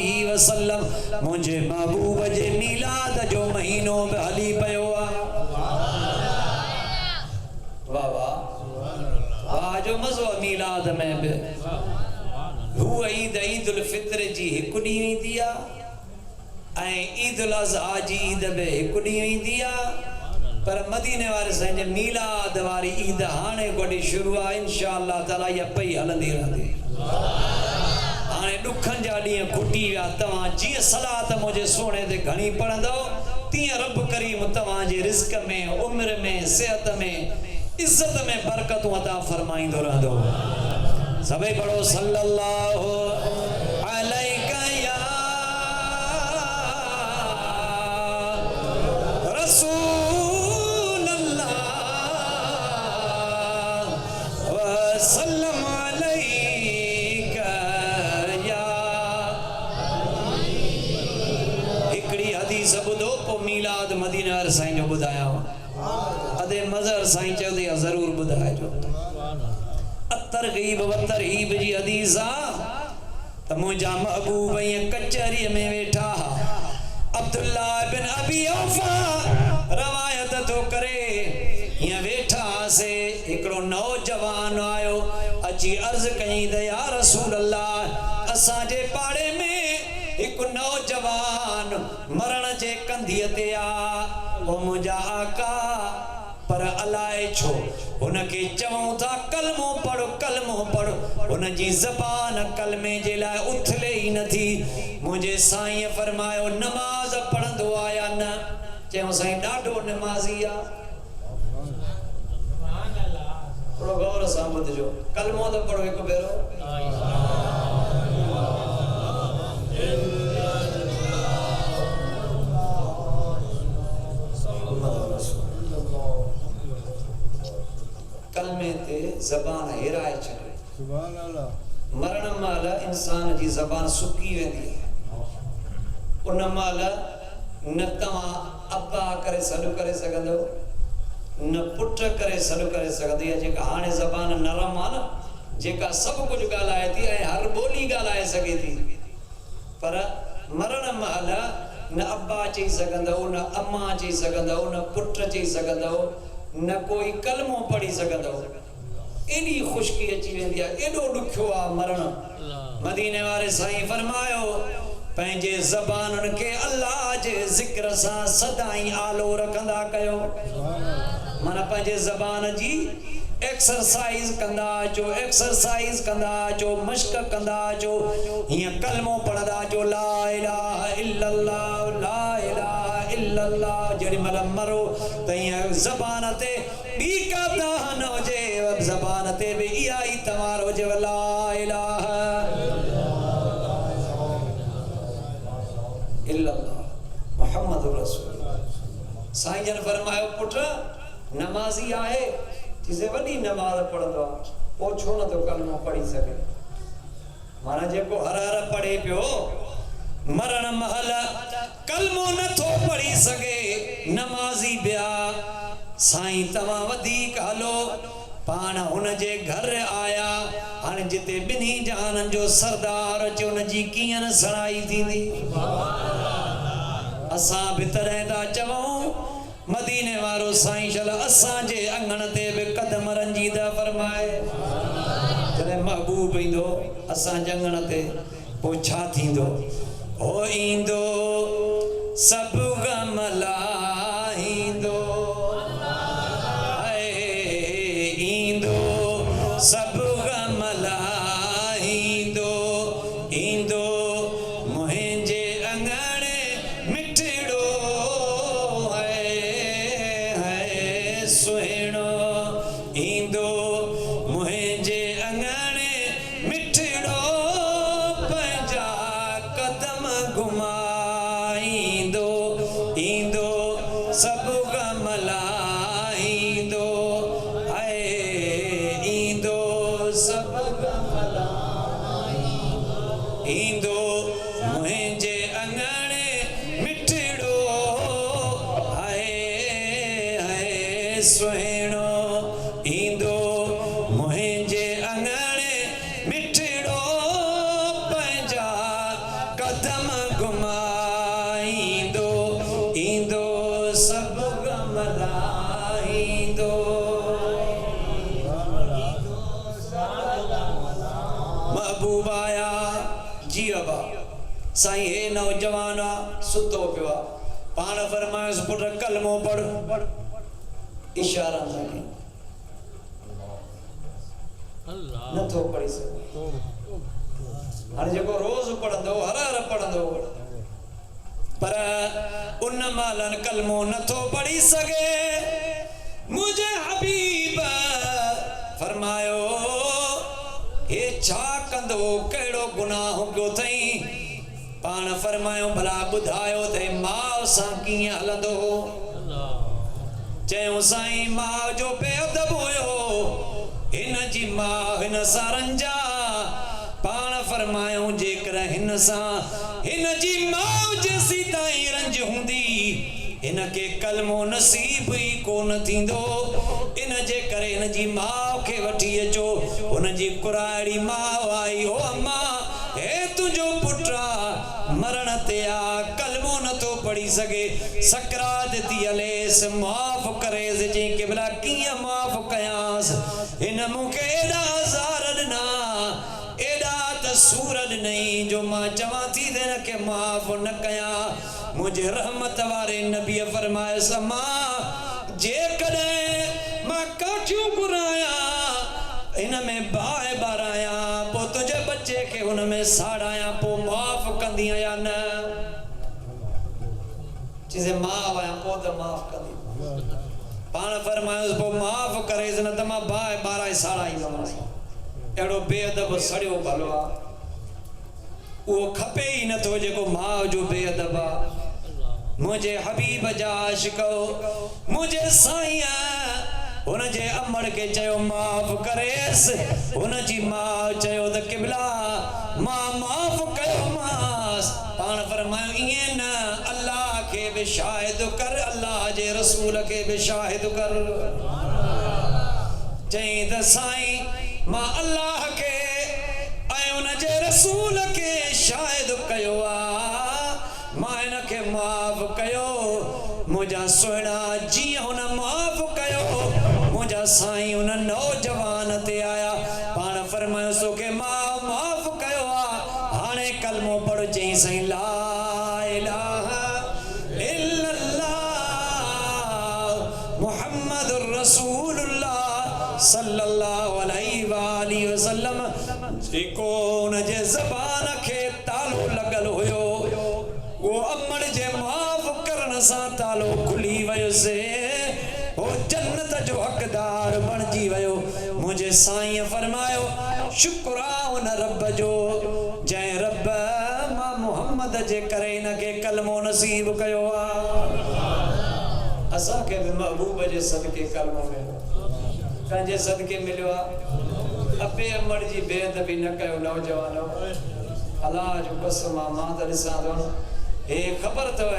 अलैहि वसल्लम मुझे महबूब जे मिलाद जो महीनो बि हली पियो आहे। वाह वाह वाह जो मज़ो मिलाद में बि। हू ईद ईदुल फित्र जी हिकु ॾींहुं ईंदी आहे ऐं ईदुल अज़हा जी ईद बि हिकु ॾींहुं ईंदी आहे। पर मदीने वारे साईं जे मिलाद वारी ईद हाणे गोॾी शुरू आहे इंशाअल्लाह ताला इहा पई हलंदी रहंदी। हाणे ॾुखनि जा ॾींहं खुटी विया। तव्हां जीअं सलात मुंहिंजे सोणे ते घणी पढ़ंदव तीअं रब करीम तव्हांजे रिज़्क में उम्र में सेहत में इज़्ज़त में बरकतूं अता फरमाईंदो रहंदो। सभई पढ़ो सल्लल्लाहु अलैका या रसूल अल्लाह व सल्लम अलैका या। हिकिड़ी हदीस ॿुधो पोइ मीलाद मदीने वारे साईं जो ॿुधायांव। अदे मज़हर साईं चवंदी आहे ज़रूरु ॿुधाइजो। तरगीब व तरहीब जी हदीस आ त मुंहिंजा महबूब ईअं कचहरीअ में वेठा। अब्दुल्लाह बिन अबी औफा रवायत थो करे हीअं वेठा से हिकिड़ो नौजवान आयो अची अर्ज़ कई त या रसूल अल्लाह असांजे पाड़े में हिकु नौजवान मरण जे कंधीअ ते आ। ओ मुंहिंजा आका पर अलाए छो उनके चवूं था कलमो पढ़ो उनजी ज़बान कलमे जे लाइ उथले ई नथी। मुंहिंजे साईं फरमायो नमाज़ पढ़ंदो आहे या न? चयूं साईं ॾाढो नमाज़ी आहे। थोरो गौर सां ॿुधिजो। कलमो त पढ़ो हिकु भेरो। कलमे ते ज़बान हेराए छॾे। सुभान अल्लाह। मरण महिल इंसान जी ज़बान सुकी वेंदी आहे। उन महिल न तव्हां अब्बा करे सॾु करे सघंदव न पुट करे सॾु करे सघंदी आहे। जेका हाणे ज़बान नरम आहे न जेका सभु कुझु ॻाल्हाए थी ऐं हर ॿोली ॻाल्हाए सघे थी। पर मरण महिल न अब्बा चई सघंदव न अम्मा चई सघंदव न पुट चई सघंदव न कोई कलमो पढ़ी सघंदव। एॾी खुशकी अची वेंदी आहे। एॾो ॾुखियो आहे मरण। मदीने वारे साईं फरमायो पंहिंजे ज़बानुनि खे अल्लाह जे ज़िक्र सां सदाईं आलो रखंदा कयो। माना पंहिंजे ज़बान जी एक्सरसाइज कंदा अचो मश्क कंदा अचो। हीअं कलमो पढ़ंदा अचो ला इलाहा इल्लल्लाह ला इलाहा इल्लल्लाह। जेॾी महिल मरो त हीअं ज़बान ते ॿी का दाह न हुजे ज़बान ते बि इहा ई तवार हुजे ला इलाहा इल्लल्लाह मुहम्मद रसूल। साईं जन फरमायो पुट नमाज़ी आहे जिसे वॾी नमाज़ पढ़ंदो आहे पोइ छो नथो कलमो पढ़ी सघे? माना जेको हर हर पढ़े पियो मरण महल कलमो नथो पढ़ी सघे नमाज़ी बिया। साईं तव्हां वधीक हलो पाण हुन जे घर आया। हाणे जिते ॿिन्ही जहाननि जो सरदार अचे हुनजी कीअं न सणाई थींदी। असां बि तॾहिं था चवूं मदीने वारो साईं शल असांजे अंगण ते बि कदम रंजीदा फरमाए। जॾहिं महबूब ईंदो असांजे अंगण ते पोइ छा थींदो? ओ ईंदो सभु गम लाहींदो ईंदो सभु गम लाहींदो ईंदो मुंहिंजे अंगणे मिठड़ो है सुहिणो ईंदो मुंहिंजे अंगणे मिठड़ो पंहिंजा कदम घुमाईंदो ईंदो सभु गम लाहींदो ईंदो सभु गम ईंदो मुंहिंजे अंगणे मिठड़ो है सुहिणो ईंदो मुंहिंजे अंगणे मिठड़ो पंहिंजा कदम गम घुमाईंदो ईंदो सब गम लाहींदो महबूब आया जी अबा साईं हे नौजवान सुतो पियो पाण फरमायोसि पुट कलमो पढ़ इशारा नहीं नथो पढ़ी सघे हाणे जेको रोज़ पढ़ंदो हर हर पढ़ंदो पर उन मालन कलमो नथो पढ़ी सघे मुझे हबीब फरमायो हे छा कंदो कहिड़ो गुनाह कयो अथई पाण फरमायो भला ॿुधायो त माउ सां कीअं हलंदो चयो साईं माउ जो बेअदब हुयो हिन जी माउ हिन सां रंजा पाण फरमायो जेकर हिन जी माउ जेसी ताईं रंज हूंदी हिन के कलमो नसीब ही कोन थींदो इन जे करे हिन जी माउ खे वठी अचो हुन जी कुराड़ी माउ आई हो अम्मा हे तुंहिंजो पुटु मरण ते आ कलमो नथो पढ़ी सघे सकरात थी हलेसि माफ़ करेसि चई के भला कीअं माफ़ कयांसि हिन मूंखे एॾा हज़ार ॾिना एॾा त सूर ॾिनई जो मां चवां थी त हिन खे माफ़ न कयां मुंहिंजे रहमत वारे नबीअ फरमायसि अम्मा जेकॾहिं मां काठियूं घुरायां हिन में बाहि ॿारायां पोइ तुंहिंजे बच्चे खे हुन में साड़ायां पोइ माफ़ कंदी या न चइजे मां आहियां पोइ त माफ़ कंदी पाण फरमायोसि पोइ माफ़ करेसि न त मां बाहि ॿाराए साड़ाईंदोमांसि अहिड़ो बेअदब सड़ियो भलो आहे उहो खपे ई नथो जेको माउ जो बेअदब आहे मुंहिंजे हबीब जा आशिको मुंहिंजे साईं हुन जे अमड़ के चयो माफ़ करेसि हुन जी माउ चयो त क़िबला मां माफ़ कयोमांसि पाण फरमायो ईअं न अल्लाह खे बि शाहिद कर अल्लाह जे रसूल खे बि शाहिद कर चई त साईं मां अल्लाह खे ऐं हुन जे रसूल खे शाहिद कयो आहे मां हिन खे माफ़ कयो मुंहिंजा सुहिणा जीअं हुन माफ़ कयो मुंहिंजा साईं हुन नौजवान ते आया पाण फरमायो तोखे मां माफ़ कयो आहे हाणे कलमो पढ़ चई साईं ला इलाहा इल्लल्लाह मुहम्मदुर रसूलुल्लाह सल्लल्लाहु अलैहि वसल्लम जेको हुन जे ज़बान खे तालो लॻल हुयो वो अमड़ जे माफ़ करण सां तालो खुली वयोसे वो जन्नत जो हक़दार बणजी वयो मुझे साईं फरमायो शुक्र आहे उन रब जो जंहिं रब मां मुहम्मद जे करे हिन खे कलमो नसीब कयो आहे असांखे बि महबूब जे सदके कलमो मिलियो कंहिंजे सदके मिलियो आहे अपे अमड़ जी बेअदबी न कयो नौजवानो अलाह जो कसम आहे मां त ॾिसां थो हे ख़बर अथव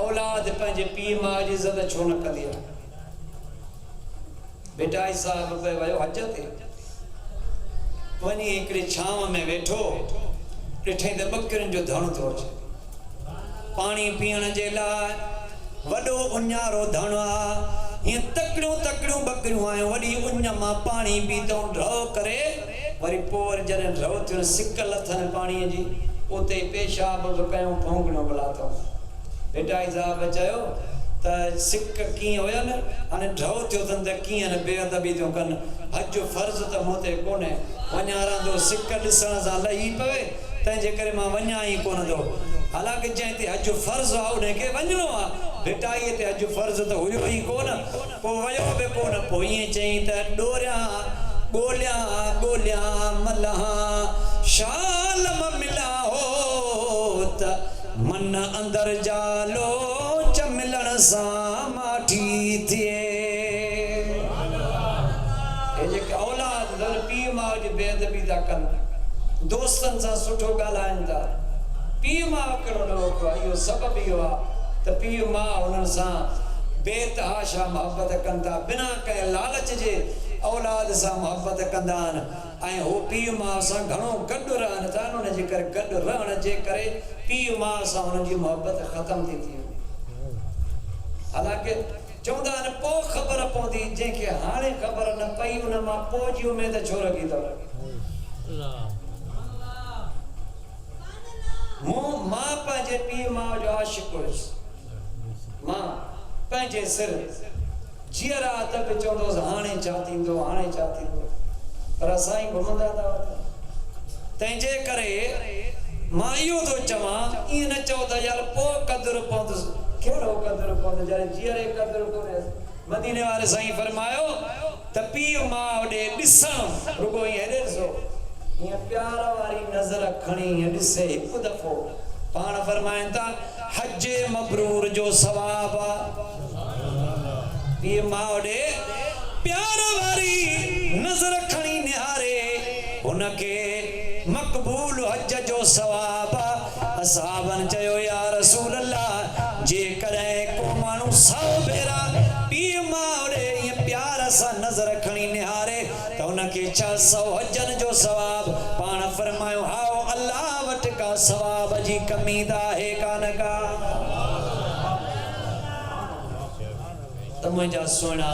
औलाद पंहिंजे पीउ माउ जी इज़त छो न कंदी आहे बेटा साहब पे वयो हज ते वञी हिकिड़ी छांव में वेठो ॾिठई त ॿकरियुनि जो धण थो अचे पाणी पीअण जे लाइ वॾो उञारो धण आहे हीअं तकड़ियूं तकड़ियूं ॿकरियूं आहियूं वॾी उञ मां पाणी पीतऊं ड्रव करे वरी पोइ वरी जॾहिं ड्रव थियो सिक लथनि पाणीअ जी उते पेशाब बि कयूं भोंगणो बि लाथऊं बेटा साहब चयो त सिक कीअं हुयनि हाणे ड्रव थियो अथनि त कीअं न बेअदबी थियूं कनि हज फर्ज़ त मूं ते कोन्हे वञा रहंदो सिक ॾिसण सां लही पवे तंहिंजे करे मां वञा ई कोन थो हालांकि जंहिं ते हज फर्ज़ आहे उनखे वञिणो आहे बेटाईअ ते हज फर्ज़ त हुयो ई कोन पोइ वियो बि कोन पोइ ईअं चई त ॾोरियां ॻोल्हियां ॻोल्हियां मल्हा शाल मिला हो त मन अंदर जालो मिलण सां माठी थिए हे जेके औलाद पीउ माउ जी बेअदबी था कनि दोस्तनि सां सुठो ॻाल्हाइनि था पीउ माउ कहिड़ो न रोकियो आहे इहो सबबु इहो आहे त पीउ माउ हुननि सां बेतहाशा मोहबत कनि था बिना कंहिं लालच जे औलाद सां मोहबत कंदा आहिनि ऐं हो पीउ माउ सां घणो गॾु रहनि था उन जे करे गॾु रहण जे करे पीउ माउ सां हुन जी मोहबत ख़तम थी थी वञे। हालांकि चवंदा आहिनि पोइ ख़बर पवंदी जंहिंखे हाणे ख़बर न पई उन मां पोइ जी उमेद छो रखी अथव। मां पंहिंजे पीउ माउ जो आशिक़ हुयुसि। मां पंहिंजे सिर जीअर त बि चवंदोसि हाणे छा थींदो हाणे छा थींदो पर असां ई घुमंदा था वञूं। तंहिंजे करे मां इहो थो चवां ईअं न चओ त यार पोइ क़दुरु पवंदुसि। कहिड़ो क़दुरु पवंदो जॾहिं जीअरे क़दुरु कोन्हे। मदीने वारे साईं फरमायो त पीउ माउ ॾे ॾिसणु रुगो ईअं ॾिसो ईअं प्यार वारी नज़र खणी ईअं ॾिसे हिकु दफ़ो पाण फरमाइनि था हज मबरूर जो सवाब पीउ माउ ॾे प्यार वारी नज़र खणी निहारे उनखे मक़बूल हज जो सवाब। असहाबनि चयो या रसूल अल्लाह जेकॾहिं को माण्हू 100 भेरा पीउ माउ ॾे ईअं प्यार सां नज़र खणी निहारे त उनखे 600 हजनि जो सवाब। पाण फरमायो हाओ अल्लाह वटि का सवाब जी कमी त आहे कान का। त मुंहिंजा सुहिणा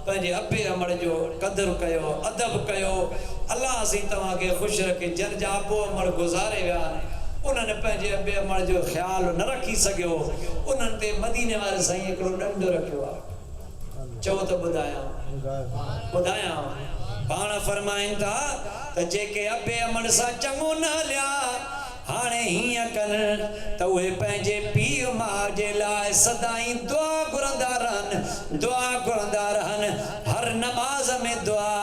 पंहिंजे अबे अमड़ जो क़दुरु कयो अदब कयो। अल्लाह साईं तव्हांखे ख़ुशि रखे। जन जा अबो अमड़ गुज़ारे विया उन्हनि पंहिंजे अबे अमड़ जो ख़्यालु न रखी सघियो। उन्हनि ते मदीने वारे साईं हिकिड़ो ॾंडु रखियो आहे। चओ त ॿुधायां पाण फरमाइनि था त जेके अबे अमड़ सां चङो न हलिया हाणे हीअं कनि त उहे पंहिंजे पीउ माउ जे लाइ सदाईं दुआ घुरंदा रहनि हर नमाज़ में दुआ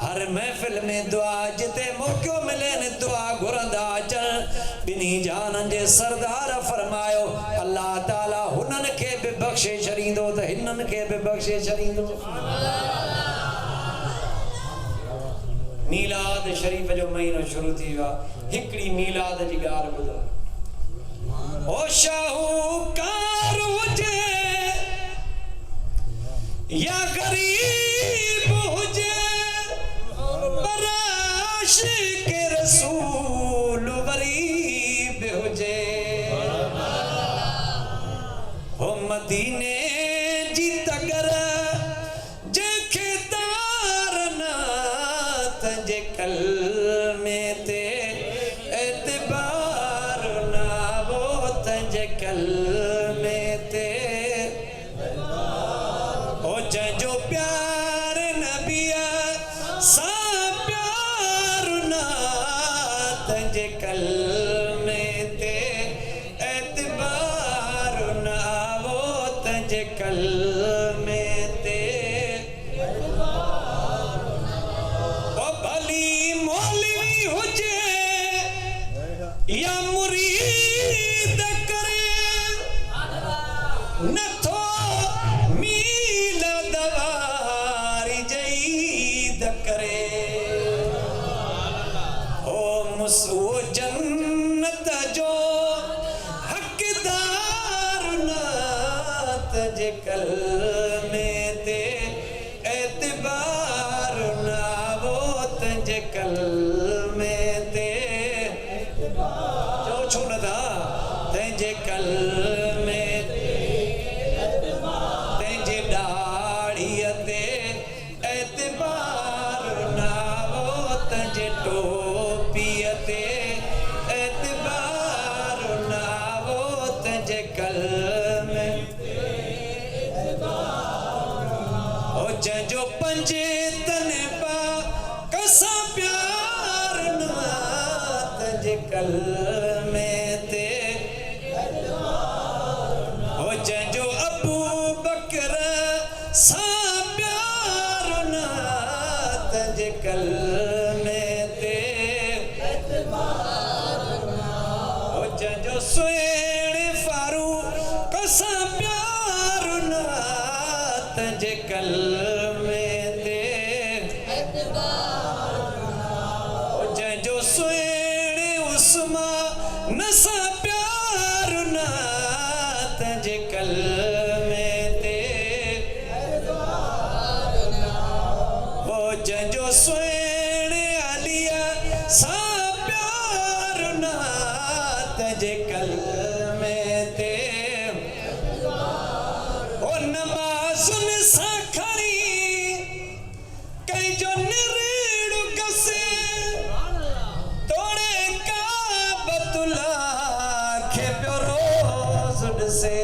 हर महफ़िल में दुआ जिते मौक़ो मिले न दुआ घुरंदा अचनि। ॿिन्ही जहाननि जे सरदार फरमायो अल्लाह ताला हुननि खे बि बख़्शे छॾींदो त हिननि खे बि बख़्शे छॾींदो। मीलाद शरीफ जो महीनो शुरू थी वियो आहे। हिकिड़ी मीलाद जी ॻाल्हि ॿुधो। ओ शाहूकार हुजे या गरीब हुजे पर आशिक़ रसूल गरीब हुजे। हो मदीने जी तगर जंहिंखे तार न तंहिंजे कलमे ते एतबार न वो तंहिंजे कलमे ते हो जंहिंजो प्यार नबिया सां प्यार न तंहिंजे कलमे ते एतबार न वो तंहिंजे कलमे ते या मुरीद करे नथो मीलाद वारी जईद करे ओ जन्नत जो हक़दार न तंहिंजे कलमे ते एतबार न वो तंहिंजे कलमे ते छो न था तंहिंजे कलमे तंहिंजे ॾाढ़ीअ ते एतबार न वो तंहिंजे टोपीअ ते एतबार न वो तंहिंजे कलमे ओ जंहिंजो पंजे तने पा कसां प्यार न तंहिंजे कलमे ते हो जंहिंजो अबू बकर सां प्यार न तंहिंजे कलमे ते हो जंहिंजो सुहिणे फारूक सां प्यार न तंहिंजे कलमे ते हो जंहिंजो सुहिणे उस्मान सां प्यार न तंहिंजे कलमे ते हो जंहिंजो सुहिणे अलीअ खे पियो रोज़ ॾिसे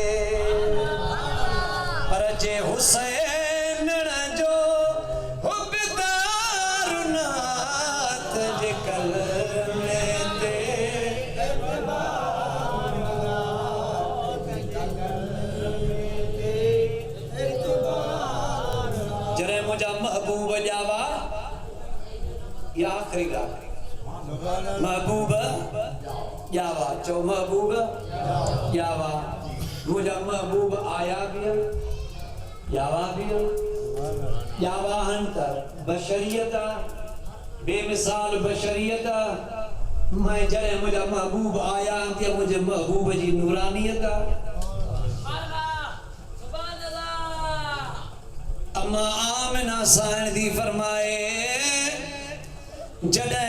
पर जे हुसैन जो हुबदार नात जे कलमे ते जरे मुझा महबूब जावा या आखिरी ॻाल्हि महबूब जावा चो महबूब जावा मुझा महबूब आया भी जावा भी जावा हंतर बशरियत बेमिसाल बशरियत मैं जरे मुझा महबूब आया ते मुझे महबूब जी नूरानियत अम्मा आमिना साईं दी फरमाए जडे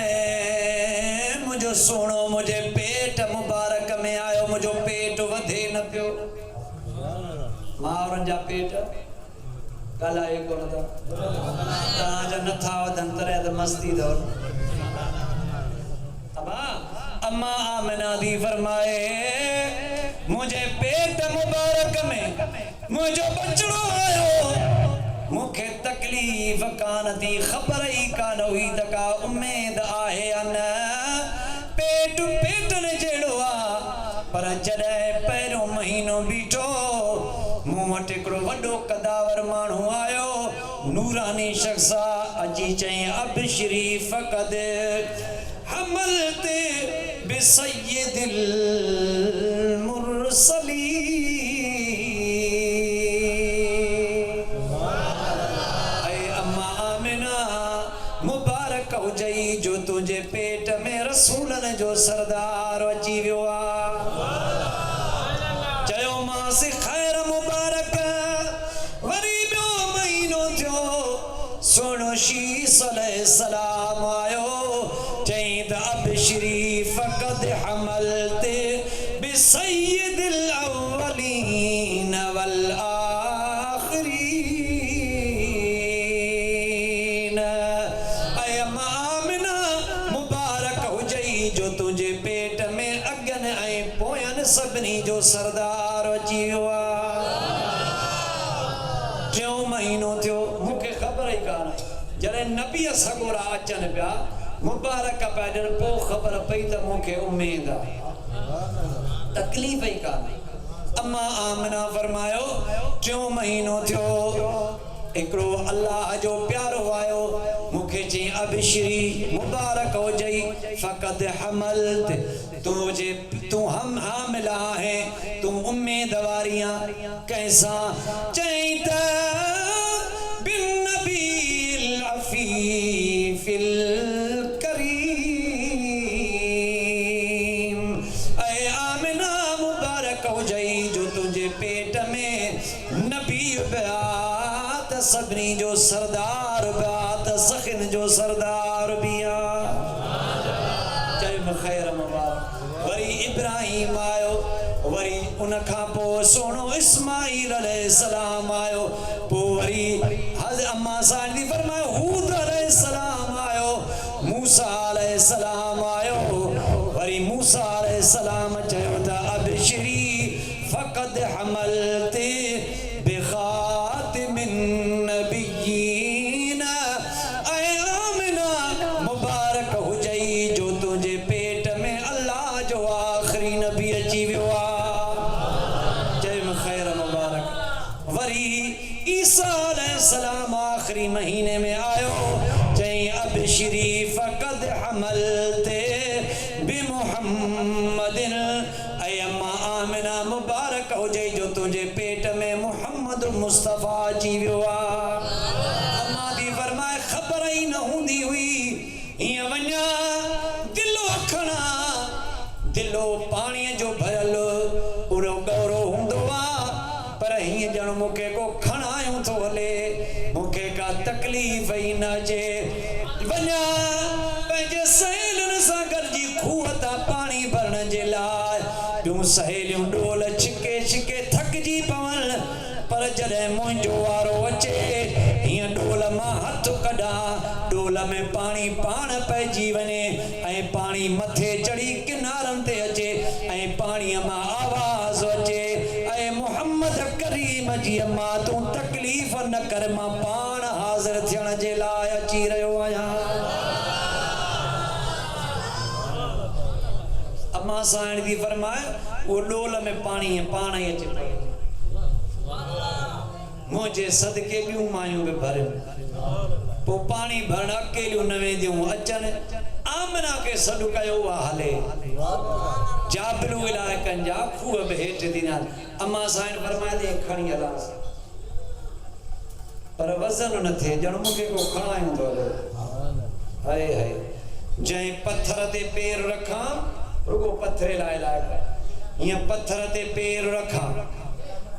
मुझो सोनो मुझे पेट मुबारक में आयो मुझो पेट वधे न पियो मावरन जा पेट कलाए कोन था ताजा नथा वधन तरे त मस्ती दो अम्मा आमिना दी फरमाए मुझे पेट मुबारक में मुझो बचड़ो आयो मुखे तकलीफ कान थी खबर ही कान हुई त का उम्मीद आहे या न पेट पेटन जहिड़ो आहे पर जॾहिं पहिरियों महीनो बीठो मूं वटि हिकिड़ो वॾो कदावर माण्हू आयो नूरानी शख्स अची चई अबशरी फ़क़द हमलते बिसय्यदिल मुरसलीन मुबारक हुजई जो तुझे पेट में रसूलन जो सरदार अची वियो आहे चयो मांसि ख़ैर मुबारक वरी ॿियो महीनो थियो सोनो शीस अलैहिस्सलाम आयो चई त अबशरी फ़क़द हमलते बिसय्यदिल अव्वलीन वल आखिरीन जो तुझे पेट में अगन ऐं पोयन सभिनी जो सरदार अची वियो आहे टियों महीनो थियो मूंखे ख़बर ई कान जॾहिं नबी सगोरा अचनि पिया मुबारक पिया ॾियनि पोइ ख़बर पई त मूंखे उमेद आहे तकलीफ़ ई कान अम्मा आमिना फरमायो टियों महीनो थियो हिकिड़ो अल्लाह जो प्यारो आयो मूंखे चई अबशरी मुबारक हुजई फ़क़द हमलत तू हम हामिला है तू उम्मीद वारियां कैसा चई त बिन नबील अफीफिल करीम ऐ आमिना मुबारक हुजई जो तुझे पेट में नबी बया सभिनी जो सरदार बात सखिन जो सरदार बिया चई ख़ैर मुबारक वरी इब्राहिम आयो वरी उन खां पोइ सोनो इस्माइल अलैहिस्सलाम आयो पोइ वरी हज़रत अम्मा साईं दी फरमायो हूद अलैहिस्सलाम आयो मूसा अलैहिस्सलाम आयो वरी मूसा अलैहिस्सलाम चयो त अबशरी फ़क़द हमलते बिखातिमिन नबिय्यीन ऐ आमिना मुबारक हुजई जो तुझे पेट में अल्लाह जो आखिरी नबी अची वियो आहे चई ख़ैर मुबारक वरी ईसा अलैहिस्सलाम आखिरी महीने में आयो चई अबशरी फ़क़द हमलते बिमुहम्मदिन ऐ अम्मा आमिना मुबारक हुजई जो तुझे पेट में मुहम्मद मुस्तफ़ा अची वियो आहे अम्मा दी फरमाए ख़बर ई न हूंदी हुई हीअं वञा दिलो खणा दिलो पाणीअ जो भरियल पूरो गौरो हूंदो आहे पर हीअं ॼण मूंखे को खणायूं थो हले मूंखे का तकलीफ़ ई न अचे वञा पंहिंजे सहेलियुनि सां गॾिजी खूह तां पाणी भरण जे लाइ ॿियूं सहेलियूं डोल छिके छिके थकिजी पवनि पर जॾहिं मुंहिंजो वारो अचे हीअं डोल मां हथ कढां डोल में पाणी पाण पइजी वञे ऐं पाणी मथे चढ़ी किनारनि ते अचे ऐं पाणी पानी मां आवाज अचे ऐ मोहम्मद करीम जी अम्मा तू तकलीफ न कर मां पान हाज़िर थियण जे लाइ अची रहियो आहियां। अम्मा साईं दी फरमाए वो डोल में पानी है पान ही अचे पई मुझे सदके बियूं मायूं बि भर पो पानी भरण अकेलियूं न वेंदियूं अचनि आमना के सॾु कयो उहा हले जाबिलू इलाइक़नि जा खूह बि हेठि थींदा अम्मा साईं फरमाए थी खणी हलांसि पर वज़न न थिए ॼण मूंखे को खणायूं थो हले हाय हाय जंहिं पत्थर ते पेर रखां रुगो पत्थरे लाइ हीअं पत्थर ते पेर रखां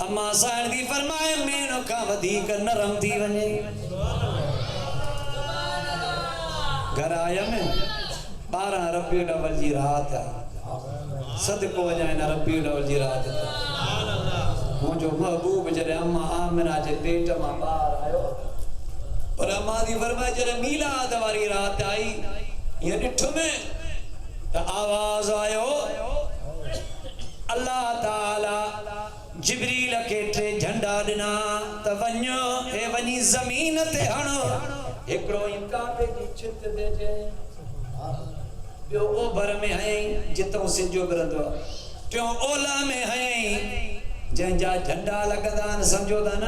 अम्मा साईं दी फरमाए मेण खां वधीक नरम थी वञे घर आया में 12 रबीउल अव्वल जी रात आहे सदको वञाए न रबीउल अव्वल जी रात मुंहिंजो महबूब जॾहिं अम्मा आमिना जे पेट मां ॿार आयो पर अम्मा दी फरमाए जॾहिं मीलाद वारी रात आई हीअं ॾिठो में त आवाज़ आयो अल्लाह ताला जिब्रील के 3 झंडा दिना त वञो हे वञी ज़मीन ते हण हिकिड़ो काबे जी छित ते जे ॿियो ओभर में हयईं जितो सिजो बिरंदो टियों ओला में हयईं जंहिंजा झंडा लॻंदा आहिनि सम्झो था न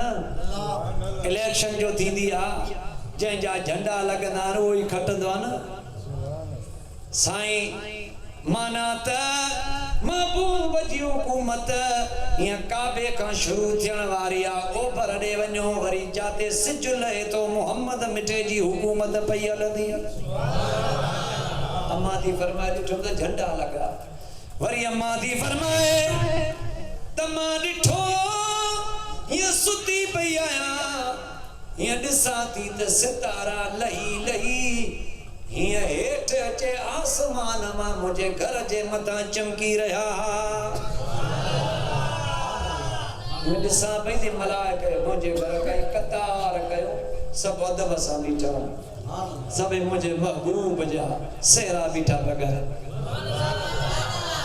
इलेक्शन जो थींदी आहे जंहिंजा झंडा लॻंदा आहिनि उहो ई खटंदो आहे न साईं माना त महबूब जी हुकूमत हीअं काबे खां शुरू थियण वारी आहे ओभर ॾे वञो वरी जाते सिज लहे थो मोहम्मद मिठे जी हुकूमत पई हलंदी अम्मा थी फरमाए ॾिठो त झंडा लॻा वरी अम्मा थी फरमाए त मां ॾिठो हीअं सुती पई आहियां हीअं ॾिसां थी त सितारा लही लही हीअं हेठि अचे आसमान मां मुंहिंजे घर जे मथां चमकी रहिया ॾिसां पई थी मलाइक मुंहिंजे घर कई कतार कयो सभु अदब सां बीठा सभई मुंहिंजे महबूब जा सेहरा बीठा लॻा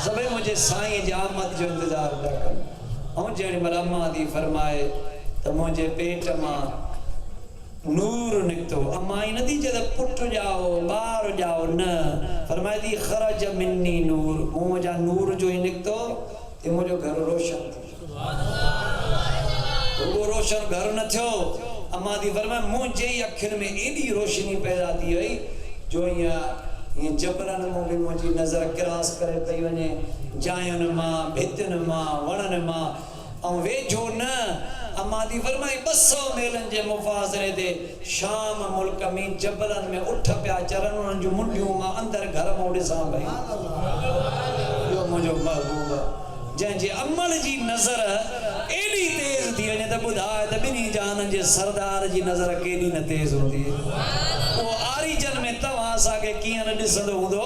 सभई मुंहिंजे साईं जे आमद जो इंतज़ार पिया कनि ऐं जेॾी महिल अम्मा थी फरमाए त मुंहिंजे पेट मां नूर निकतो अम्मा ही नदी जद पुट जाओ बार जाओ न फरमाई थी खरज मिन्नी नूर मुझा नूर जो ही निकतो ते मुझो घर रोशन वो रोशन घर न थियो अम्मा थी फरमाए मुझे ही अखिन में एडी रोशनी पैदा थी वई जो ये जबरन मो भी मुझी नजर क्रॉस करे पई वने जायन मां भितन मां वणन मां औ वेझो न अम्मा दी फरमाई 200 मेलन जे मुफासले ते शाम मुल्क में जबलन में उठ पिया चरण उन जो मुंडियों मां अंदर घर में ॾिसां भई यो मुझो महबूब जंहिंजे अमल जी नज़र एडी तेज थी वञे त ॿुधाए त ॿिन्ही जान जे सरदार जी नज़र केॾी न तेज हूंदी वो आरीजन में तव्हां असांखे कीअं न ॾिसंदो हूंदो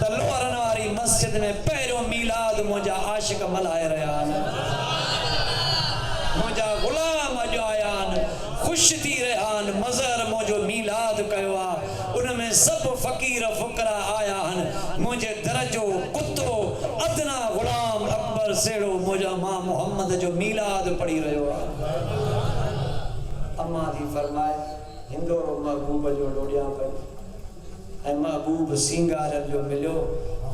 त लोहरन वारी मस्जिद में पहिरियों मीलाद मुंहिंजा आशिक मल्हाए रहिया आहिनि मुझा गुलाम अॼु आया आहिनि ख़ुशि थी रहिया आहिनि मज़हर मुंहिंजो मीलाद कयो आहे उन में सभु फ़क़ीर फ़ुक़रा आया आहिनि मुंहिंजे दर जो कुतो अदना गुलाम अकबर सेड़ो मुंहिंजा मां मोहम्मद जो मीलाद पढ़ी रहियो आहे अम्मा थी फरमाए हिंदोरो महबूब जो लोॾियां पई ऐं महबूब सिंगारनि जो मिलियो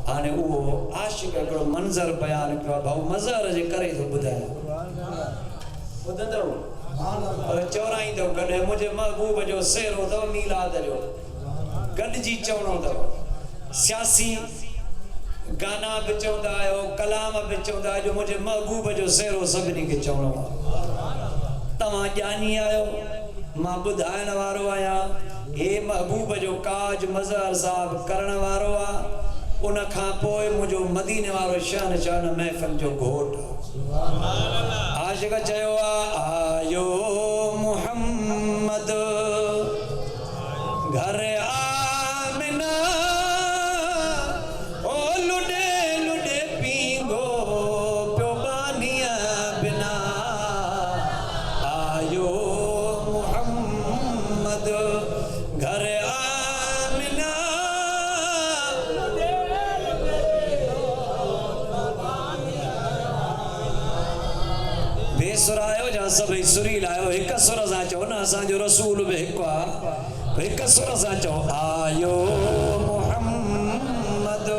हाणे उहो आशिक़ हिकिड़ो मंज़र बयानु कयो आहे भाऊ मज़हर जे करे थो ॿुधायां ॿुधंदो पर चौराईंदो गॾु मुंहिंजे महबूब जो सेरो अथव मीलाद जो गॾिजी चवणो अथव सियासी गाना बि चवंदा आहियो कलाम बि चवंदा आहियो जो मुंहिंजे महबूब जो सेरो सभिनी खे चवणो आहे तव्हां ॼाणी आहियो मां ॿुधाइण वारो आहियां हे महबूब जो काज मज़हर साहिब करण वारो आहे उन खां पोइ मुंहिंजो मदीने वारो शहन महफ़िल जो घोट आशिक़ चयो आयो मोहम्मद घर आमिना ओ लुडे लुडे पींगो पियो बानिया बिना आयो मोहम्मद घर आमिना के सुरायो जा सब सुरी लायो एक सुर सा चो ना असा जो रसूल बे एक सुर सा चो आयो मोहम्मद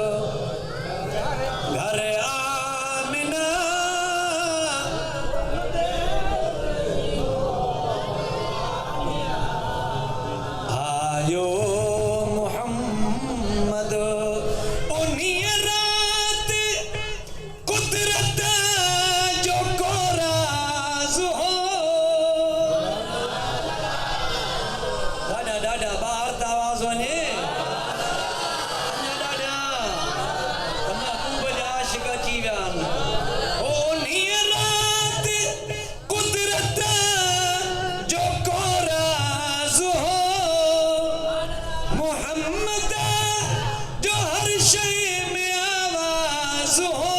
घर आमिना आयो मोहम्मद उन्हीं रात कुदरत जो को राज हो दादा दादा बाहर आवाज वने दादा तमा बजा शिका जीवन उन्हीं रात कुदरत जो को राज हो मोहम्मद जो हर शय में आवाज हो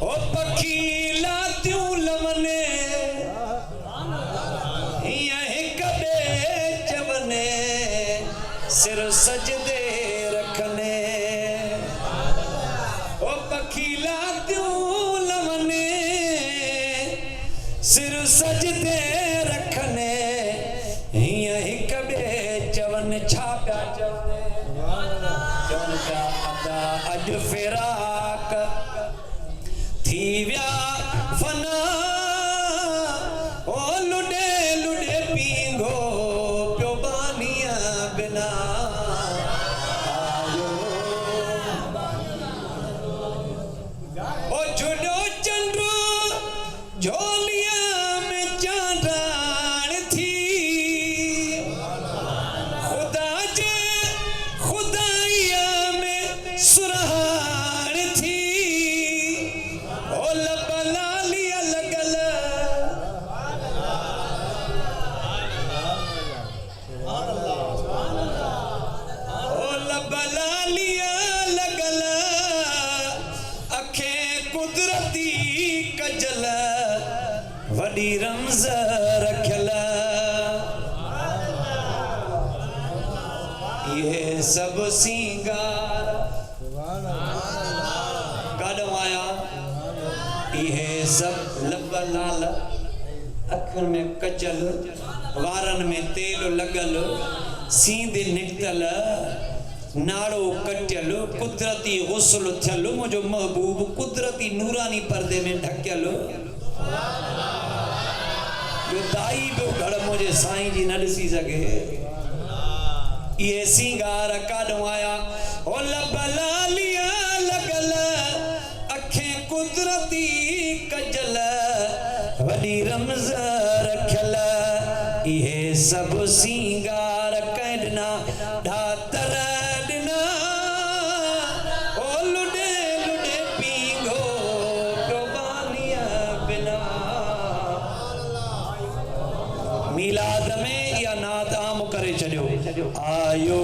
ओ पखीला त्यों लवने यहीं कबे चवने सिर सजदे रखने ओ पखीला त्यों लवने सिर सजदे रखने यहीं कबे चवन छापा चवने चवन का अदा अज फिराक थी व्या फना ओ लुडे लुडे पींगो प्यो बानिया बिना आयो ओ जुडो चंद्रो झोलिया में चांदान थी खुदा जे खुदाइया में सुरहान थी ओ लबला लिया लगल ओ लबला लिया लगल अखे कुदरती कजल वडी रमज रखल ये सब सिंगार गाड़ो आया ये सब लब लाल अखन में कजल वारन में तेल लगल सींदे निकतल नाड़ो कटियल कुदरती गुस्ल थियल मुझो महबूब कुदरती नूरानी पर्दे में ढकियल जो दाई बो घर मुझे साईं जी न ॾिसी सघे ये सिंगार काॾों आया ओ लबला लिया लगल अखे कुदरती कजल वडी रमज रखल ये सब सिंगार कढना ढातर ॾिना ओ लुडे लुडे पींगो प्योबानिया बिना मिलाद में या नात आम करे छॾियो आयो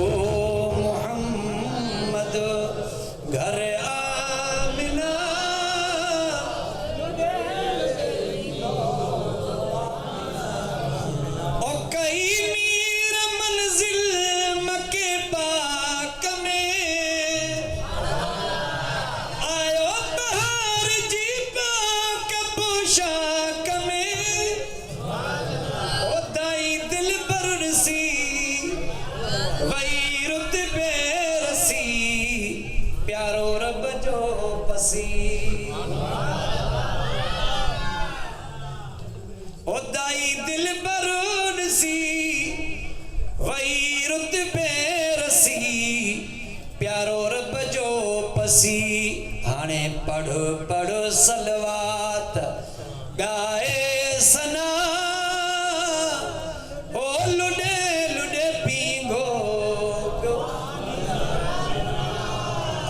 मोहम्मद घर आमिना ओ कई मीर मंजिल मके पाक में आयो बहार जी पाक पोशाक में ओ दाई दिल बरसी वही रुतबे रसी प्यारो रब जो पसी ओ दाई दिल बरसी वही रुतबे रसी प्यारो रब जो पसी हाणे पढ़ पढ़ सलवात गाए सना ओ लुडे लुडे पींगो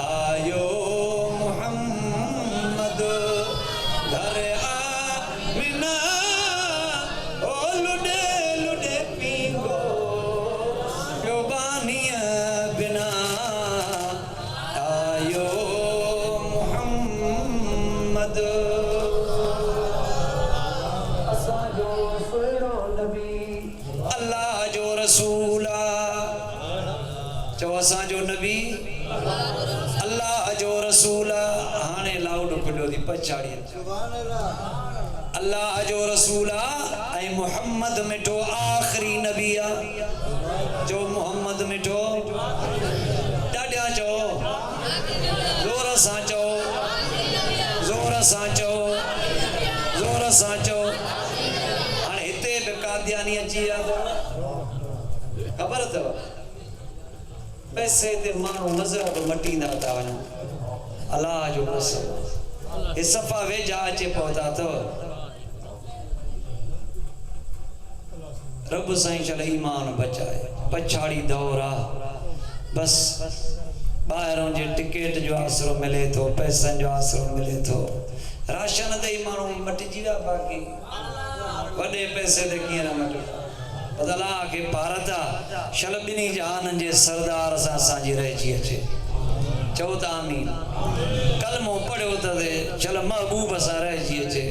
आयो मोहम्मद घर आमिना ओ लुडे लुडे पींगो प्योबानिया बिना आयो मोहम्मद असा जो नबी अल्लाह जो रसूल हाने लाउड खुलियो थी पछाड़ी अल्लाह जो रसूल ऐं मोहम्मद मिठो आखिरी नबी जो मोहम्मद मिठो डाढिया चो जोर सां चो जोर सां चो जोर सां चो हाणे हिते बि कादियानी अची विया खबर अथव पैसे ते माण्हू मज़हब मटींदा था वञनि अलाह जो कसम हे सफ़ा वेझा अचे पहुता अथव रब साईं चल ईमान बचाए पछाड़ी दौर आहे बस ॿाहिरों जे टिकेट जो आसरो मिले थो पैसनि जो आसरो मिले थो राशन ते ई माण्हू मटिजी विया बाक़ी वॾे पैसे ते कीअं न मटियो अल्लाह के भारत शल बिनी जहान जे सरदार सां असांजी रहिजी अचे चओ त आमीन कलमो पढ़ियो त चल महबूब सां रहिजी अचे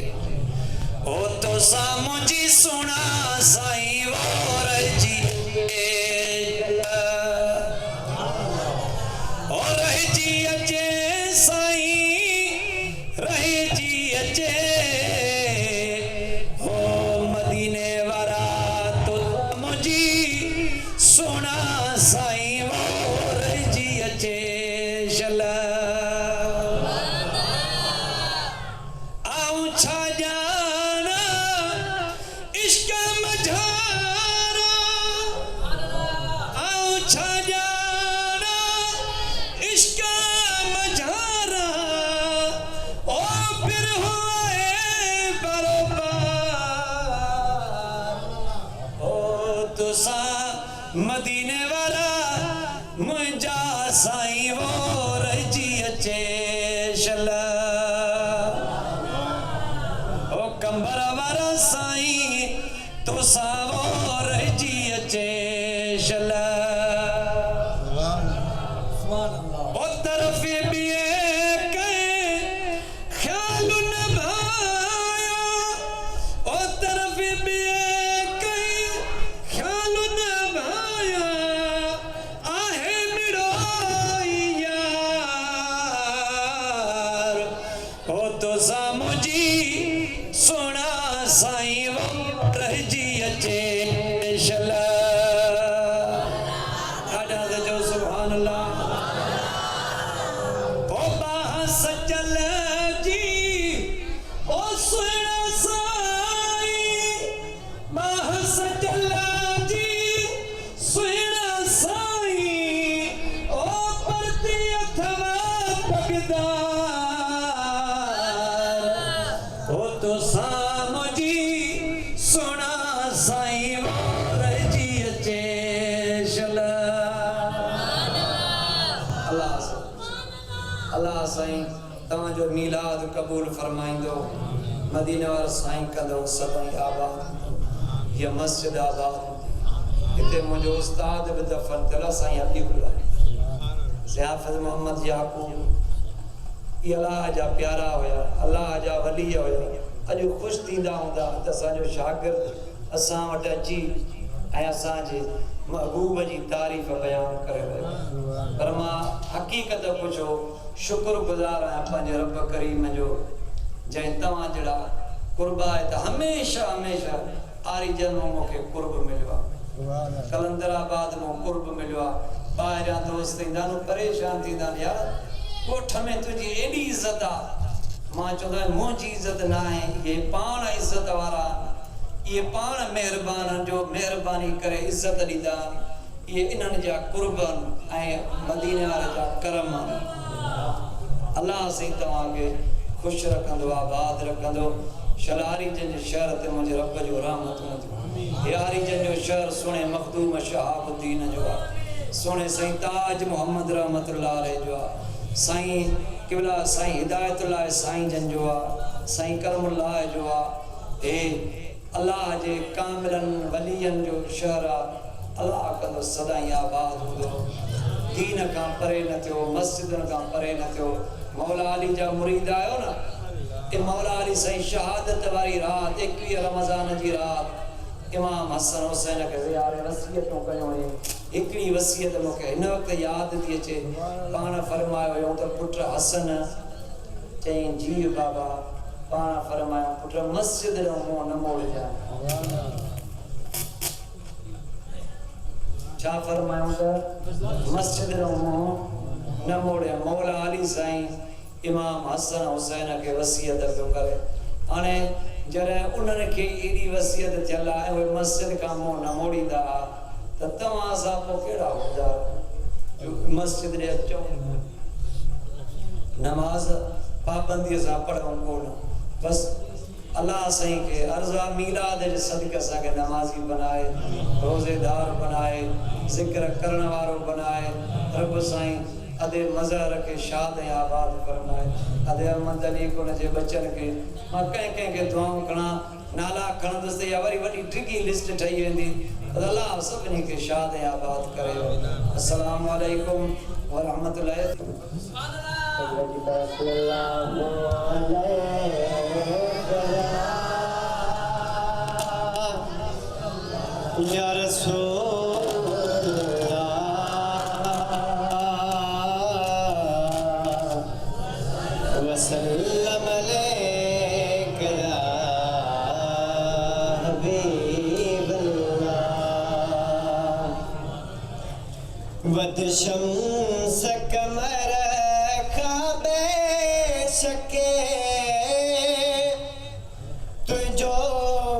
ओ तो साम्हूं जी सुणा साईं वो रहिजी ओ रहिजी अचे साईं रहिजी अचे मदीने वाला मुंहिंजा साईं वो रहिजी अचे शला ओ कंबर वारा साईं तोसां वो रहिजी अचे शला ओ तरफ़ बिए कई ख्याल न भाया ओ तरफ़ बिए अल्लाह साईं तव्हांजो मीलाद क़बूल फरमाइंदो मदीने वारा साईं कंदो सदाईं आबाद ये मस्जिद आबाद हिते मुंहिंजो उस्ताद बि दफ़न थियल साईं हबीबुल्लाह ज़ियाफ़त मोहम्मद याकूब ये अल्लाह जा प्यारा हुया अल्लाह जा वली हुया अॼु ख़ुशि थींदा हूंदा त असांजो शागिर्द असां वटि अची ऐं असांजे महबूब जी तारीफ़ बयान करे रहियो पर मां हक़ीक़त पुछो शुक्रगुज़ार आहियां पंहिंजे रब करीम जो जंहिं तव्हां जहिड़ा कुर्बा आहे त हमेशह हमेशह आरिजन में मूंखे कुर्ब मिलियो आहे कलंदराबाद में कुर्ब मिलियो आहे ॿाहिरियां दोस्त ईंदा आहिनि परेशान थींदा आहिनि यार ॻोठ में तुंहिंजी एॾी इज़त आहे मां चवंदो आहियां मुंहिंजी इज़त न आहे इहे पाण इज़त वारा ये पान मेहरबान जो मेहरबानी करे इज्जत ॾींदा ये इन्हनि जा कुर्बन ऐं मदीने वारे जा करम अल्लाह साईं तव्हांखे ख़ुशि रखंदो आबाद रखंदो शलारी जन शहर ते मुंहिंजे रब जो रहमत हूंदी यारी जन जो शहर सुणे मखदूम शहाबुद्दीन जो आहे सुणे साईं ताज मोहम्मद रहमतुल्लाह अलैह जो आहे साईं किबला साईं हिदायतुल्लाह साईं जन जो आहे साईं करमुल्लाह जो आहे ए अल्लाह जे कामिलन वलियन जो शहर अल्लाह कंदो सदाईं आबाद हूंदो दीन खां परे न थियो मस्जिदनि खां परे न थियो मौला अली जा मुरीद आयो न ए मौला अली साईं शहादत वारी रात 21 रमज़ान जी रात इमाम हसन हुसैन के ज़ियारे वसीयतूं कयूं हुई। हिकिड़ी वसीयत मूंखे हिन वक़्तु यादि थी अचे। पाण फरमायो हुयो त पुट हसन चईं जी बाबा। पाण फरमायो पुट मस्जिद जो मुंहुं न मोड़जांइ। छा फरमायूं त मस्जिद जो मुंहुं न मोड़े। मौला अली साईं इमाम हसन हुसैन के वसीयत पियो करे। हाणे जॾहिं उन्हनि खे एॾी वसीयत थियल आहे उहे मस्जिद खां मुंहुं न मोड़ींदा त तव्हां सां पोइ कहिड़ा हूंदा मस्जिद ॾे अचो नमाज़ पाबंदीअ सां पढ़ूं कोन। बसि अल्लाह साईं खे अर्ज़ा मीलाद जे सदक़े असांखे नमाज़ी बनाए, रोज़ेदार बनाए, ज़िक्र करण वारो बनाए। रब साईं अदे मज़हर के शाद ऐं आबाद फरमाए। अदे अहमद अली को जे बचन के मां कंहिं के दुआऊं खणा नाला खणंदुसि या वरी वॾी डिघी लिस्ट ठही वेंदी। अल्लाह सभिनी खे शाद ऐं आबाद करे। अस्सलामु अलैकुम व रहमतुल्लाहि। या रसूल वसल्लम अलैका या हबीबल्लाह वद शम्स कमर खाबे शके तुझो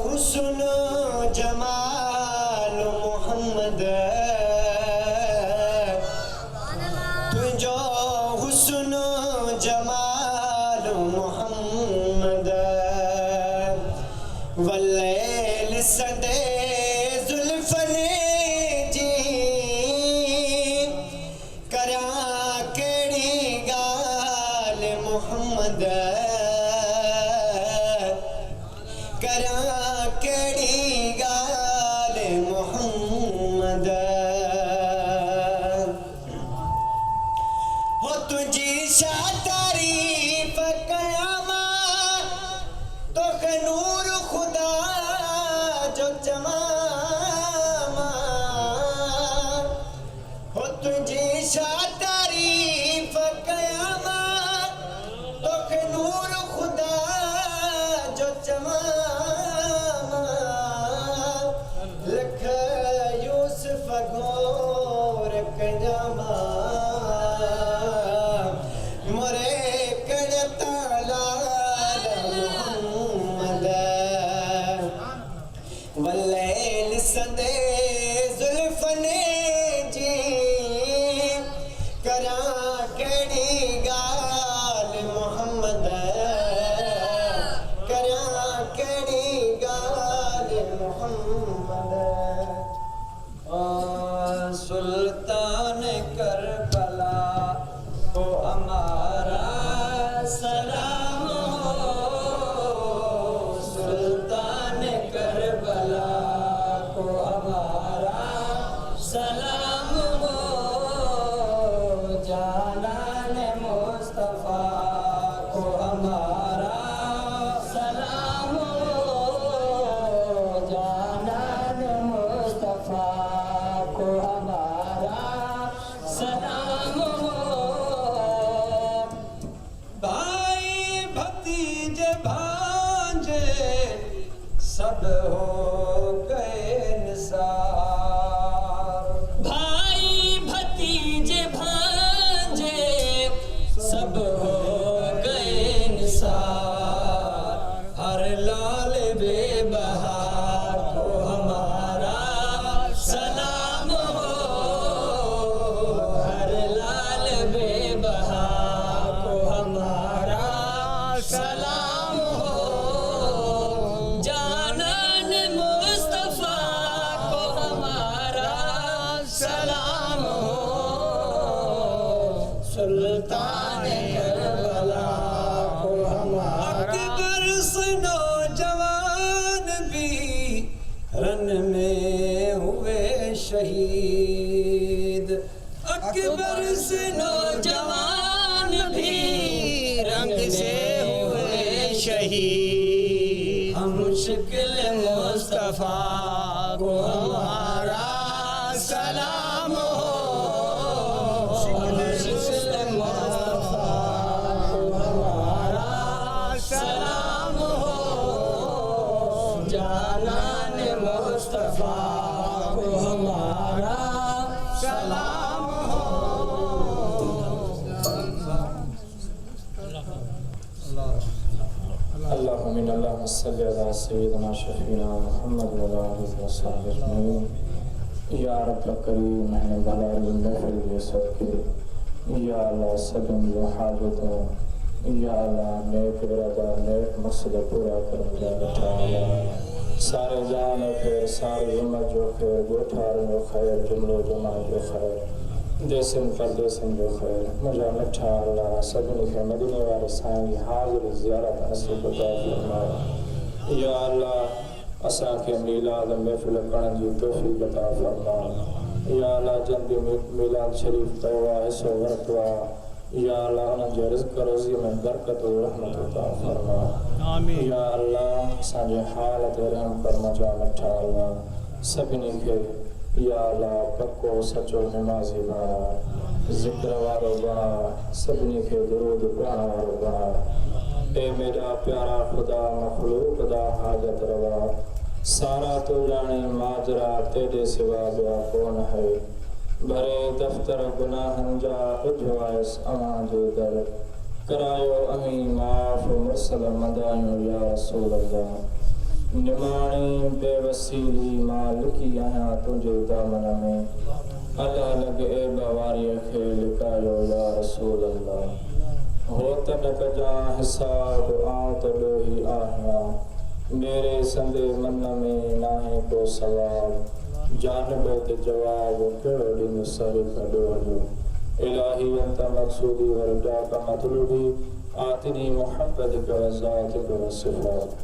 हुस्न जमाल मोहम्मद तुझो हुस्न जमाल मोहम्मद वल्लैल सदे जुल्फने जी करा केड़ी गाल मोहम्मद करा केड़ी गाल मोहम्मद हो तुझी शा तारीफ कयामा तो नूर खुदा जो जमामा हो तुझी शा तारीफ कयामा तो नूर खुदा जो जमामा लख यूसुफ घोर कयामा मोरे कड़ता लाल मोहम्मद वल्लैल सदे जुल्फने जी करा केड़ी गाल मोहम्मद करा केड़ी गाल मोहम्मद सुल्तान करबला को हमारा सलाम हो। सुल्तान करबला को हमारा सलाम हो। जानान मुस्तफा को हमारा सलाम हो। जानान मुस्तफा को हमारा सलाम हो। भाई भतीजे भांजे सब हो गए निसार। भाई भतीजे भांजे सब हो गए निसार। हर लाल बेबहार को हमारा सलाम हो। हर लाल बेबहार को हमारा सलाम हो। जानान मुस्तफा को हमारा सलाम हो। सुल्तान करबला को हमारा। अकबर से नौजवान भी रन में हुए शहीद। अकबर से नौजवान भी रंग से हुए शहीद। हम मुश्किल मुस्तफा अल्लाहुम्मा सल्लि अला सय्यिदिना शफीना मुहम्मद व अला आलिहि व सहबिहि अजमईन। या रब्बल करीम महने भलारी महफिल के सदके या अल्लाह सदन जो हाजतों या अल्लाह नेक इरादा नेक मकसद पूरा कर जा ताला सारे जान खैर सारे उम्मत जो खैर गोठार जो खैर जुमलो जमा जो खैर देसन परदेसन जो खैर मुझा मिठा अल्लाह सदन के मदीने वाले साईं हाजिर ज़ियारत नसीब अता फरमा। या अल्लाह असा के मिलाद महफिल करण जी तौफीक अता फरमा। या अल्लाह जंदी मिलाद शरीफ तवा हिस्सो वरतवा या अल्लाह उन जे रिज़्क़ रोज़ी में बरकत और रहमत अता फरमा। आमीन। या अल्लाह साजे हालत रहम फरमा जा मिठा अल्लाह सभिनी के या अल्लाह पक्को सचो नमाज़ी बना ज़िक्र वारो बना सभिनी के दुरूद पढ़ण वारो बना। ए मेरा प्यारा खुदा मखलूक दा हाजत रवा सारा तो जाने माजरा तेरे सिवा ॿिया कौन है। भरे दफ्तर गुनाहन जा उजवाइस अवां जो दर करायो अमी माफ़ मुरसल मदायूं या रसूल अल्लाह। निमाणी बेवसीली मां लुकी आहियां तुंहिंजे दामन में अल्लाह लॻे ए बवारीअ खे लिकायो या रसूल अल्लाह। हो त न कजां हिसाब आउं त ॾोही आहियां मेरे संदे मन में नाहे को सवाल जानब ते जवाब कहिड़ो ॾींदो सर कढो हलो। इलाही अंत मक़सूदी वरदा का मतलूबी आतिनी मुहब्बत का ज़ात का सिफ़ात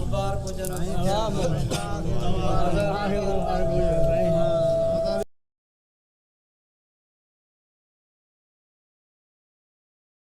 मुबारक हो जनाब।